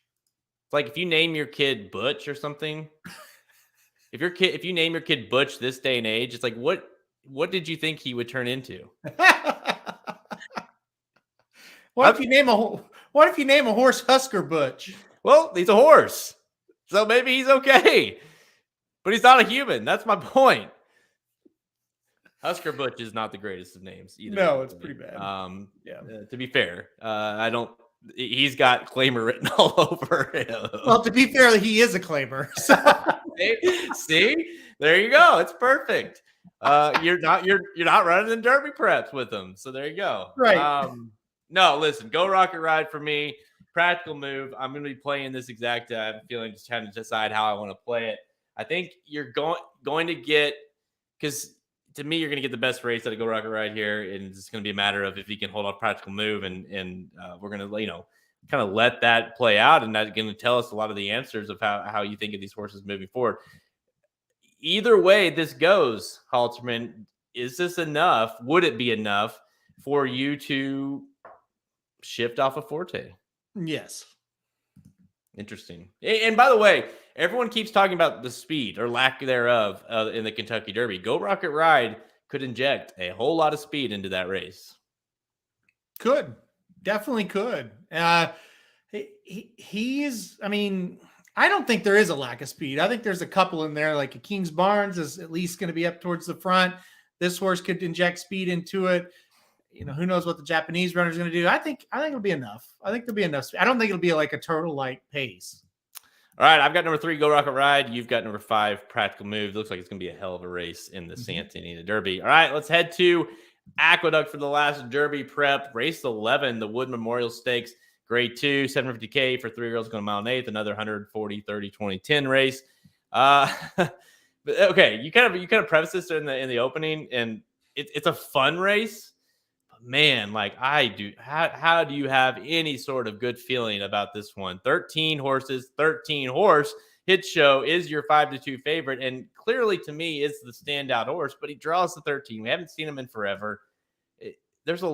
It's like if you name your kid Butch or something. If you name your kid Butch this day and age, it's like what did you think he would turn into? What if you name a horse Husker Butch? Well, he's a horse, so maybe he's okay, but he's not a human. That's my point. Husker Butch is not the greatest of names either. No, it's pretty bad. To be fair, he's got claimer written all over him. Well, to be fair, he is a claimer. So. See, there you go. It's perfect. You're not running in Derby preps with him, so there you go. Right. No, listen, Go Rocket Ride for me. Practical Move. I'm going to be playing this exact. I have a feeling just trying to decide how I want to play it. I think you're going to get, because to me, you're going to get the best race out of Go Rocket Ride here, and it's going to be a matter of if he can hold off Practical Move, and we're going to kind of let that play out, and that's going to tell us a lot of the answers of how you think of these horses moving forward. Either way this goes, Halterman, is this enough? Would it be enough for you to shift off of Forte? Yes. Interesting. And by the way, everyone keeps talking about the speed or lack thereof in the Kentucky Derby. Go Rocket Ride could inject a whole lot of speed into that race. Could. Definitely could. He's, I mean, I don't think there is a lack of speed. I think there's a couple in there, like a King's Barnes is at least going to be up towards the front. This horse could inject speed into it. Who knows what the Japanese runner is going to do. I think it'll be enough. I think there'll be enough speed. I don't think it'll be like a total light pace. All right, I've got number 3, Go Rocket Ride. You've got number 5, Practical Move. Looks like it's going to be a hell of a race in the Santa Anita Derby. All right, let's head to Aqueduct for the last Derby prep. Race 11, the Wood Memorial Stakes, Grade 2, $750K for 3 girls going a mile and eighth. Another 140, 30, 20, 10 race. But okay, you kind of preface this in the opening, and it's a fun race. But man, like I do, how do you have any sort of good feeling about this one? 13 horses, 13 horse. Hit Show is your 5-2 favorite, and clearly to me is the standout horse. But he draws the 13. We haven't seen him in forever. There's a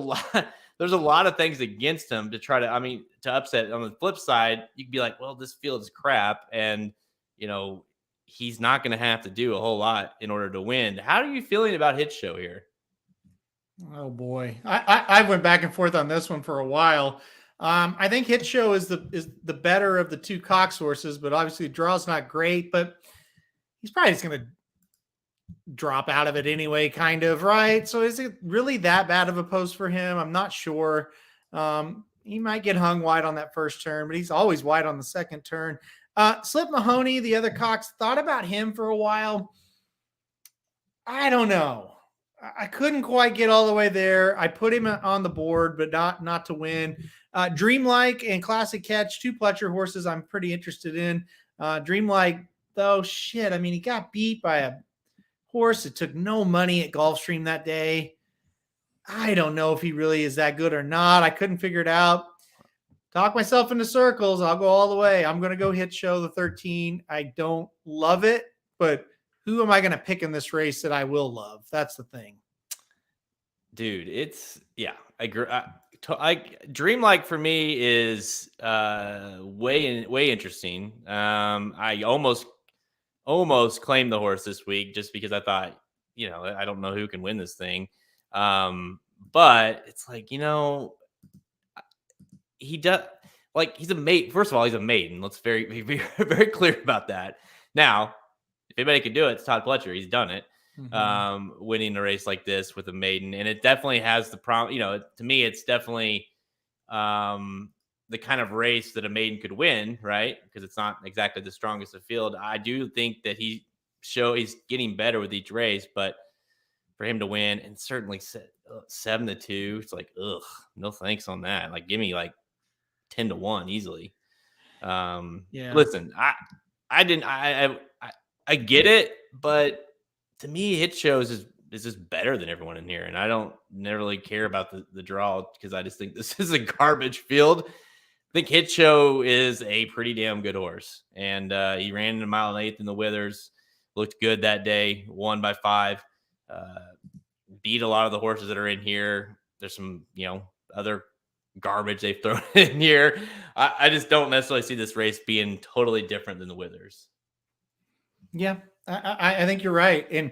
lot of things against him to try to, to upset. On the flip side, you can be like, well, this field is crap, and he's not going to have to do a whole lot in order to win. How are you feeling about Hit Show here? Oh boy, I went back and forth on this one for a while. I think Hit Show is the better of the two Cox horses, but obviously the draw's not great. But he's probably just going to drop out of it anyway, kind of, right? So is it really that bad of a post for him? I'm not sure. He might get hung wide on that first turn, but he's always wide on the second turn. Slip Mahoney, the other Cox, thought about him for a while. I don't know. I couldn't quite get all the way there. I put him on the board, but not to win. Dreamlike and Classic Catch, 2 Pletcher horses I'm pretty interested in. Dreamlike, though, shit. I mean, he got beat by a horse that took no money at Gulfstream that day. I don't know if he really is that good or not. I couldn't figure it out. Talk myself into circles. I'll go all the way. I'm going to go Hit Show the 13. I don't love it, but who am I going to pick in this race that I will love? That's the thing. Dude, I agree. Dreamlike for me is way interesting. I almost claimed the horse this week just because I thought, I don't know who can win this thing. But it's like, he does, like, he's a mate. First of all, he's a maiden. Let's be very clear about that. Now, if anybody can do it, it's Todd Pletcher. He's done it. Winning a race like this with a maiden, and it definitely has the problem. To me, it's definitely the kind of race that a maiden could win, right? Because it's not exactly the strongest of field. I do think that he's getting better with each race, but for him to win and certainly 7-2, it's like, ugh, no thanks on that. Like, give me like 10-1 easily. Listen, I get it, but to me, Hit Shows is just better than everyone in here, and I don't never really care about the draw because I just think this is a garbage field. I think Hit Show is a pretty damn good horse, and he ran in a 1.8 miles in the Withers, looked good that day, won by 5, beat a lot of the horses that are in here. There's some other garbage they've thrown in here. I just don't necessarily see this race being totally different than the Withers. Yeah, I think you're right. And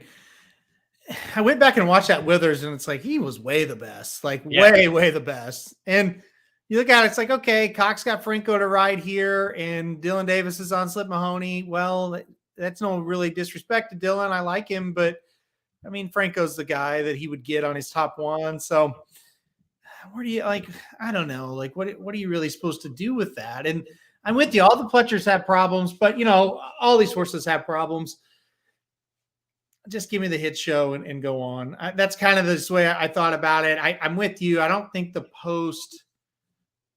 I went back and watched that Withers, and it's like he was way the best, way the best. And you look at it, it's like, okay, Cox got Franco to ride here, and Dylan Davis is on Slip Mahoney. Well, that's no really disrespect to Dylan. I like him, but I mean, Franco's the guy that he would get on his top 1. So where do you I don't know, what are you really supposed to do with that? And I'm with you. All the Pletchers have problems, but all these horses have problems. Just give me the Hit Show and go on. That's kind of this way I thought about it. I'm with you. I don't think the post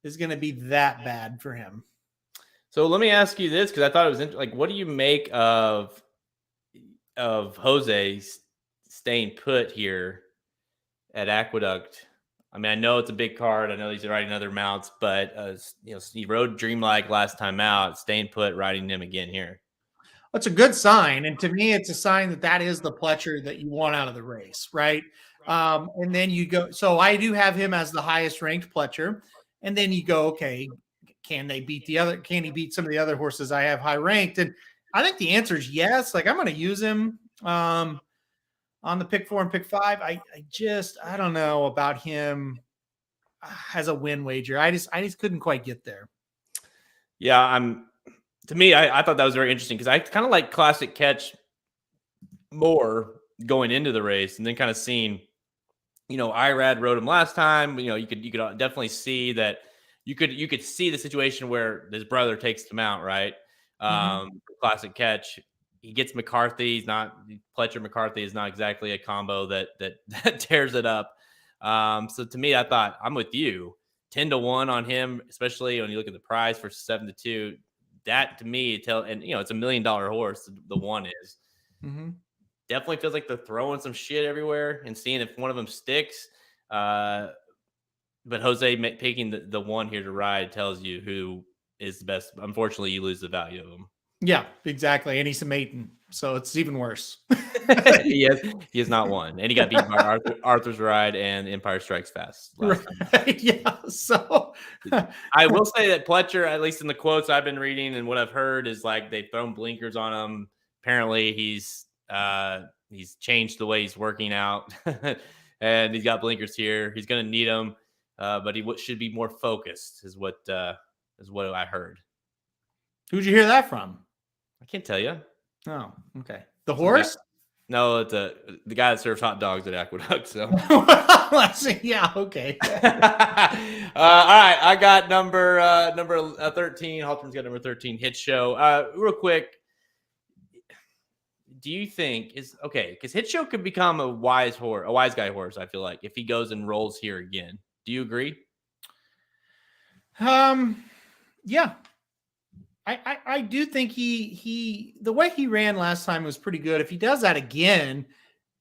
is going to be that bad for him. So let me ask you this, because I thought it was interesting. What do you make of Jose staying put here at Aqueduct? I mean, I know it's a big card. I know he's riding other mounts, but he rode Dreamlike last time out, staying put, riding him again here. That's a good sign, and to me, it's a sign that is the Pletcher that you want out of the race, right? And then you go. So I do have him as the highest ranked Pletcher, and then you go, okay, can they beat the other? Can he beat some of the other horses I have high ranked? And I think the answer is yes. Like, I'm going to use him on the pick 4 and pick 5. I don't know about him as a win wager. I just couldn't quite get there. Yeah, to me, I thought that was very interesting because I kind of like Classic Catch more going into the race, and then kind of seeing, Irad rode him last time. You could definitely see that you could see the situation where his brother takes him out, right? Classic Catch. He gets McCarthy. Pletcher McCarthy is not exactly a combo that tears it up. So to me, I thought, I'm with you. 10-1 on him, especially when you look at the prize for 7-2. That to me, it's a $1 million horse. The one is definitely feels like they're throwing some shit everywhere and seeing if one of them sticks. But Jose picking the one here to ride tells you who is the best. Unfortunately, you lose the value of him. Yeah, exactly. And he's a maiden, so it's even worse. He has not won, and he got beat by Arthur's Ride and Empire Strikes Fast last time. Yeah, so I will say that Pletcher, at least in the quotes I've been reading and what I've heard, is like they've thrown blinkers on him. Apparently, he's changed the way he's working out, and he's got blinkers here. He's going to need them, but he should be more focused, is what I heard. Who'd you hear that from? I can't tell you. Oh, okay. The horse? No, it's the guy that serves hot dogs at Aqueduct. So, yeah, okay. All right, I got number 13. Halterman's got number 13. Hit Show. Real quick, do you think is okay? Because Hit Show could become a wise guy horse. I feel like if he goes and rolls here again. Do you agree? Yeah. I do think the way he ran last time was pretty good. If he does that again,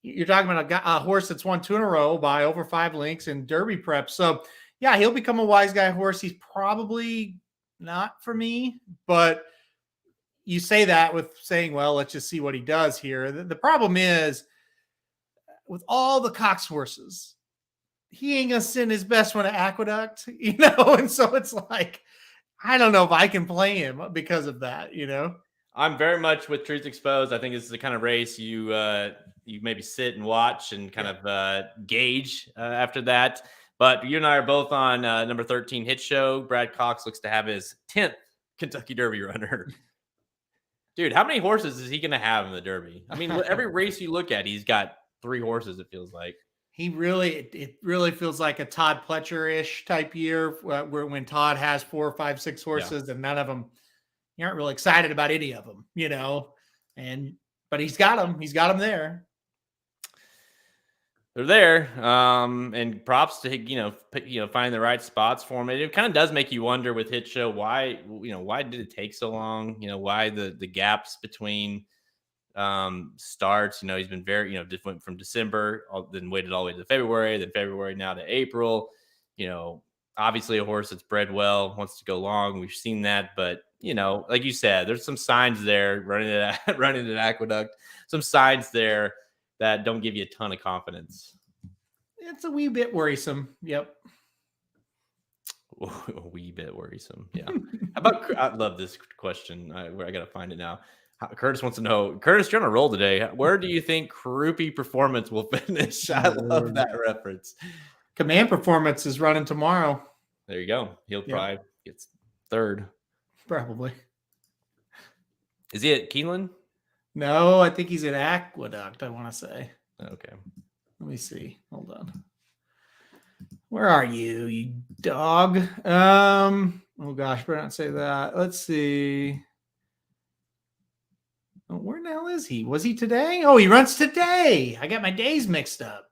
you're talking about a horse that's won 2 in a row by over 5 lengths in Derby prep. So yeah, he'll become a wise guy horse. He's probably not for me, but you say that with saying, well, let's just see what he does here. The problem is with all the Cox horses, he ain't gonna send his best one to Aqueduct, and so it's like, I don't know if I can play him because of that, I'm very much with Truth Exposed. I think this is the kind of race you maybe sit and watch and kind of gauge after that. But you and I are both on number 13 Hit Show. Brad Cox looks to have his 10th Kentucky Derby runner. Dude, how many horses is he going to have in the Derby? I mean, every race you look at, he's got 3 horses, it feels like. It really feels like a Todd Pletcher-ish type year where when Todd has 4, 5, 6 horses and none of them, you aren't really excited about any of them, but he's got them there. They're there. And props to, find the right spots for him. It kind of does make you wonder with Hit Show, why did it take so long? Why the gaps between starts. He's been very, different from December, then waited all the way to February, then February now to April. Obviously a horse that's bred well, wants to go long. We've seen that, but like you said, there's some signs there running at Aqueduct, some signs there that don't give you a ton of confidence. It's a wee bit worrisome. Yep. A wee bit worrisome. Yeah. How about, I love this question. I got to find it now. Curtis wants to know, Curtis, you're on a roll today. Where do you think Crouppy Performance will finish? I love that reference. Command Performance is running tomorrow. There you go. He'll probably get 3rd. Probably. Is he at Keeneland? No, I think he's at Aqueduct, I want to say. Okay. Let me see. Hold on. Where are you dog? Oh gosh, better not say that. Let's see. Oh, where the hell is he? Was he today? Oh, he runs today. I got my days mixed up.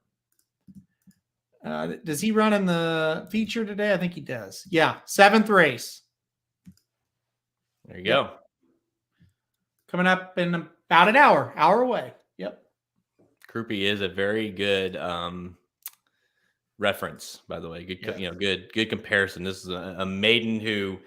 Does he run in the feature today? I think he does. Yeah, 7th race. There you go. Coming up in about an hour away. Yep. Crouppy is a very good reference, by the way. Good, good comparison. This is a maiden who,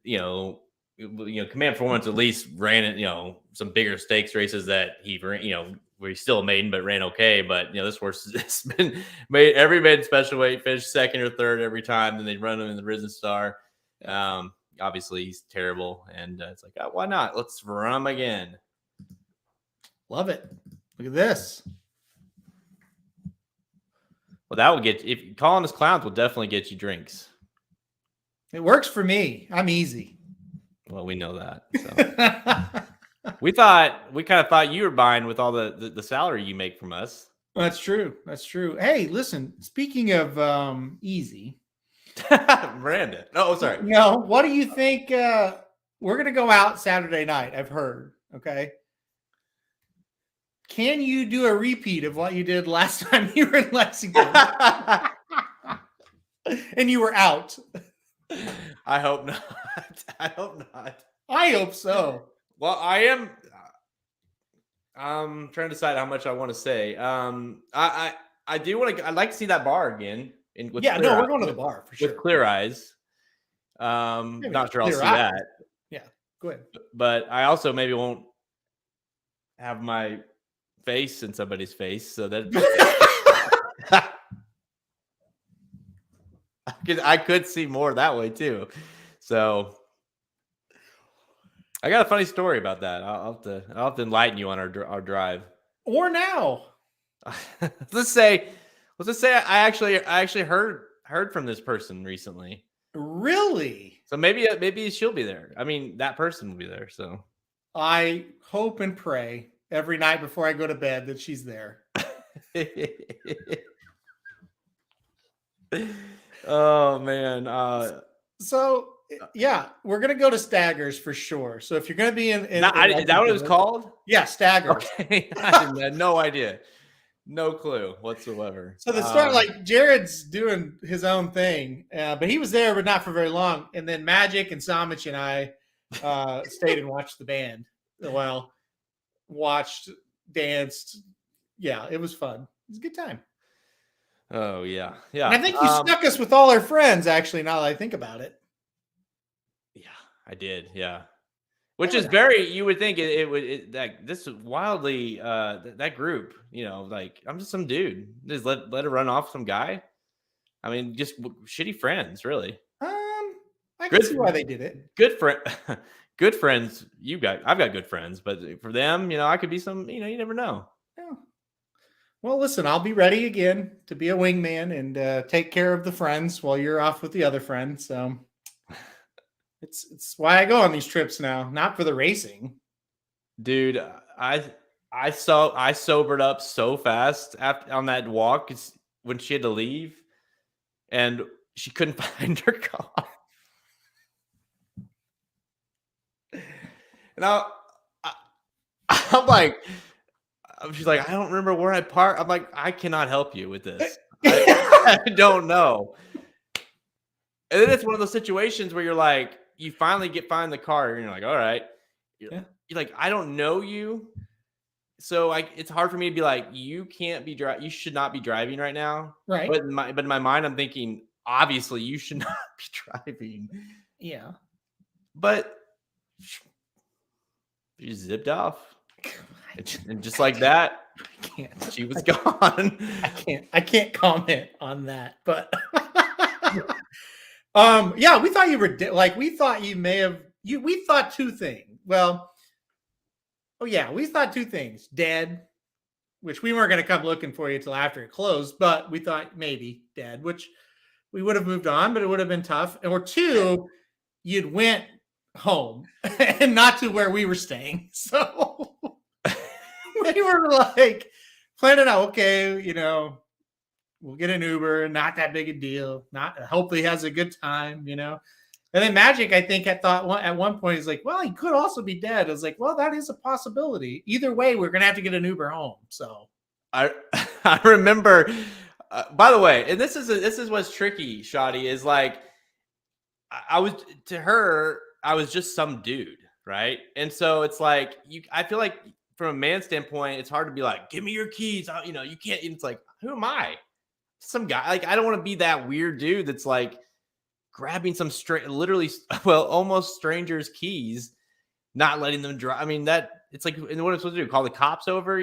Command Performance at least ran it, some bigger stakes races that he ran, where he's still a maiden but ran okay. But this horse has been made every maiden special weight, finished 2nd or 3rd every time. Then they run him in the Risen Star. Obviously he's terrible, and it's like, why not? Let's run him again. Love it. Look at this. Well, that will if calling us clowns will definitely get you drinks. It works for me. I'm easy. Well, we know that. So. we kind of thought you were buying with all the salary you make from us. That's true. Hey, listen, speaking of easy. Brandon. Oh, sorry. No, what do you think? We're going to go out Saturday night, I've heard. Okay. Can you do a repeat of what you did last time you were in Lexington? And you were out. I hope not. I hope so. Well, I'm trying to decide how much I want to say. I do want to. I'd like to see that bar again. We're going to the bar for sure. With clear eyes. Not sure I'll see that. Yeah, go ahead. But I also maybe won't have my face in somebody's face, so that I could see more that way too. So I got a funny story about that. I'll have to enlighten you on our drive. Or now. Let's just say I actually heard from this person recently. Really? So maybe she'll be there. I mean, that person will be there. So I hope and pray every night before I go to bed that she's there. Oh man. So Yeah, we're gonna go to Staggers for sure. So if you're gonna be in is that what it was called? Yeah, Staggers. Okay. I had no idea. No clue whatsoever. So the start, like Jared's doing his own thing, but he was there, but not for very long. And then Magic and Samich and I stayed and watched the band. Well, watched, danced. Yeah, it was fun. It was a good time. Oh yeah, yeah. And I think you stuck us with all our friends. Actually, now that I think about it. Yeah, I did. Yeah. Which is very, you would think it would, this is wildly, that group, like, I'm just some dude. Just let it run off some guy. I mean, just shitty friends, really. I can see why they did it. Good good friends. I've got good friends, but for them, I could be some, you never know. Yeah. Well, listen, I'll be ready again to be a wingman and take care of the friends while you're off with the other friends. So. It's why I go on these trips now, not for the racing. Dude, I sobered up so fast on that walk when she had to leave, and she couldn't find her car. And I'm like, she's like, I don't remember where I parked. I'm like, I cannot help you with this. I don't know. And then it's one of those situations where you're like, you finally find the car, and you're like, all right. You're like, I don't know you. So it's hard for me to be like, you can't be you should not be driving right now. Right. But in my mind, I'm thinking, obviously you should not be driving. Yeah. But she zipped off. And just like that, she was gone. I can't comment on that, but yeah, we thought you were we thought you may have we thought two things. Well, we thought two things. Dead, which we weren't going to come looking for you till after it closed, but we thought maybe dead, which we would have moved on, but it would have been tough. Or two, you'd went home and not to where we were staying. So we were like planning out, okay, we'll get an Uber, not that big a deal. Hopefully he has a good time, And then Magic, I think, at one point, he's like, well, he could also be dead. I was like, well, that is a possibility. Either way, we're gonna have to get an Uber home. So I remember. By the way, and this is what's tricky, Shoddy, is like I was just some dude, right? And so it's like I feel like from a man standpoint, it's hard to be like, give me your keys. You can't. It's like, who am I? Some guy. Like, I don't want to be that weird dude that's like grabbing some almost strangers' keys, not letting them drive. I mean, it's like, and what I'm supposed to do? Call the cops over?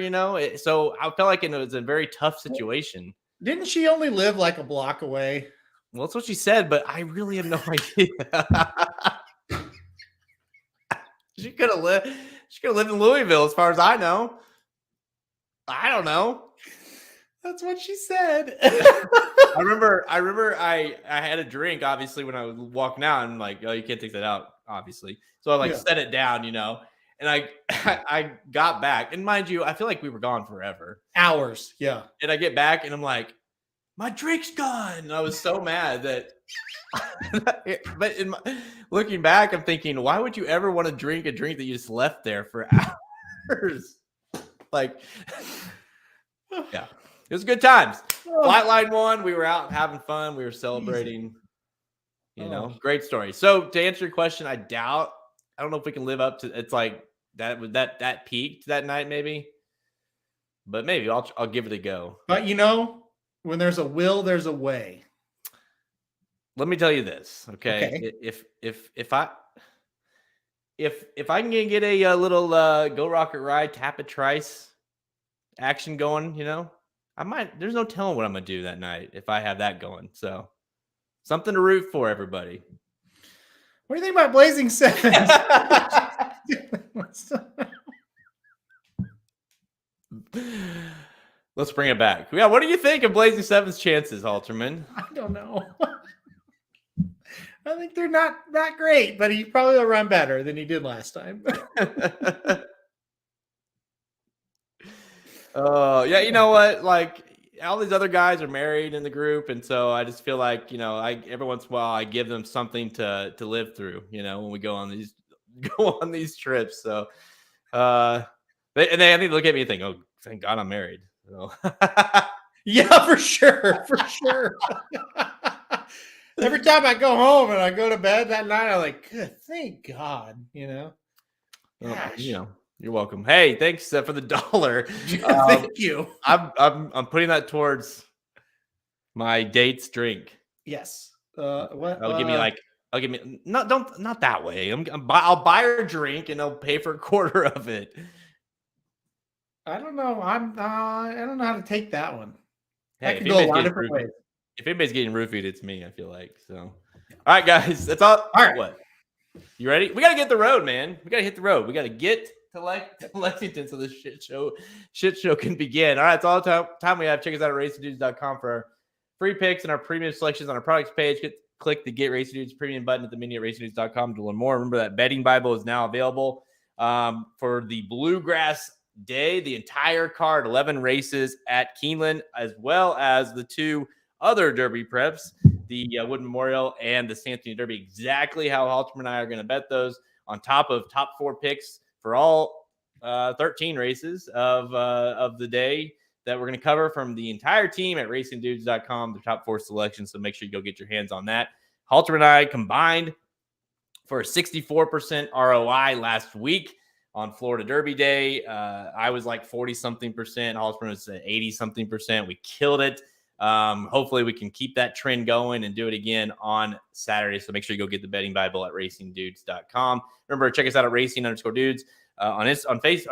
So I felt like it was a very tough situation. Didn't she only live like a block away? Well, that's what she said, but I really have no idea. She could have lived in Louisville, as far as I know. I don't know. That's what she said. I remember I had a drink, obviously, when I was walking out, and I'm like, oh, you can't take that out, obviously. So I set it down, and I got back. And mind you, I feel like we were gone forever. Hours, yeah. And I get back and I'm like, my drink's gone. And I was so mad that but looking back, I'm thinking, why would you ever want to drink a drink that you just left there for hours? Like, yeah. It was good times. Flight line won. We were out having fun. We were celebrating. Great story. So to answer your question, I don't know if we can live up to. It's like that peaked that night, maybe. But maybe I'll give it a go. But when there's a will, there's a way. Let me tell you this, okay? If I can get a little Go Rocket Ride, Tap a Trice action going, I might. There's no telling what I'm gonna do that night if I have that going. So something to root for, everybody. What do you think about Blazing Sevens? Let's bring it back. Yeah, what do you think of Blazing Sevens' chances, Halterman? I don't know. I think they're not that great, but he probably will run better than he did last time. Yeah, you know what? Like, all these other guys are married in the group, and so I just feel like, every once in a while I give them something to live through, when we go on these trips. So they I think look at me and think, oh, thank God I'm married. So. Yeah, for sure. Every time I go home and I go to bed that night, I'm like, good, thank God, Well, you're welcome. Hey, thanks for the $1. Thank you. I'm putting that towards my date's drink. Yes. What? I'll give me not that way. I'll buy her a drink and I'll pay for a quarter of it. I don't know. I don't know how to take that one. Hey, that can go a lot of different ways. If anybody's getting roofied, it's me, I feel like. So, all right, guys, that's all. All right. What? You ready? We got to get the road, man. We got to hit the road. We got to get to Lexington so this shit show can begin. All right, that's all the time we have. Check us out at racingdudes.com for our free picks and our premium selections on our products page. Click the Get Racing Dudes premium button at the menu at racingdudes.com to learn more. Remember that betting Bible is now available for the Bluegrass day, the entire card, 11 races at Keeneland, as well as the 2 other Derby preps, the Wood Memorial and the Santa Anita Derby. Exactly how Halterman and I are going to bet those on top of top 4 picks for all 13 races of the day that we're going to cover from the entire team at racingdudes.com, the top 4 selections. So make sure you go get your hands on that. Halterman and I combined for a 64% ROI last week on Florida Derby Day. I was like 40-something percent. Halterman was at 80-something percent. We killed it. Hopefully we can keep that trend going and do it again on Saturday. So make sure you go get the betting Bible at racingdudes.com. Remember, check us out at racing_dudes on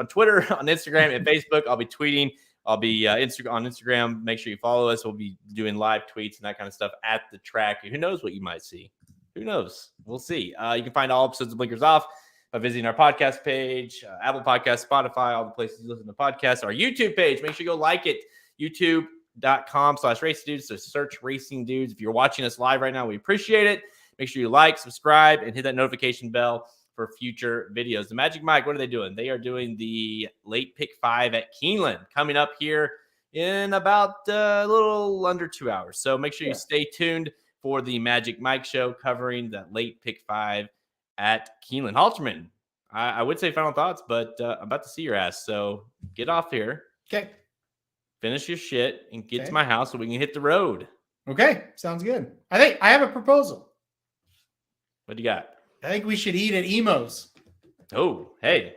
Twitter, on Instagram, and Facebook. I'll be tweeting. I'll be on Instagram. Make sure you follow us. We'll be doing live tweets and that kind of stuff at the track. Who knows what you might see? Who knows? We'll see. You can find all episodes of Blinkers Off by visiting our podcast page, Apple Podcasts, Spotify, all the places you listen to podcasts. Our YouTube page, make sure you go like it. YouTube.com/Racing Dudes. So search Racing Dudes. If you're watching us live right now, we appreciate it. Make sure you like, subscribe, and hit that notification bell for future videos. The Magic Mike, what are they doing? They are doing the late pick 5 at Keeneland coming up here in about a little under 2 hours. So make sure you stay tuned for the Magic Mike show covering that late pick 5 at Keeneland. Halterman, I would say final thoughts, but I'm about to see your ass. So get off here. Okay. Finish your shit and get to my house so we can hit the road. Okay. Sounds good. I think I have a proposal. What do you got? I think we should eat at Emo's. Oh, hey.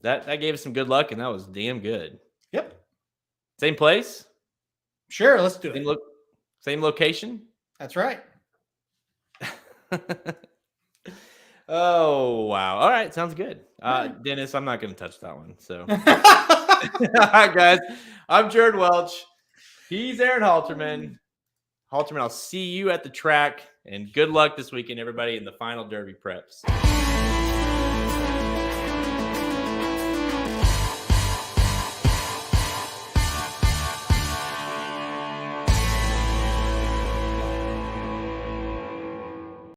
That gave us some good luck, and that was damn good. Yep. Same place? Sure, let's do it. Same location? That's right. Oh, wow. All right, sounds good. Dennis, I'm not going to touch that one. So, all right, guys. I'm Jared Welch. He's Aaron Halterman. Halterman, I'll see you at the track, and good luck this weekend, everybody, in the final Derby preps.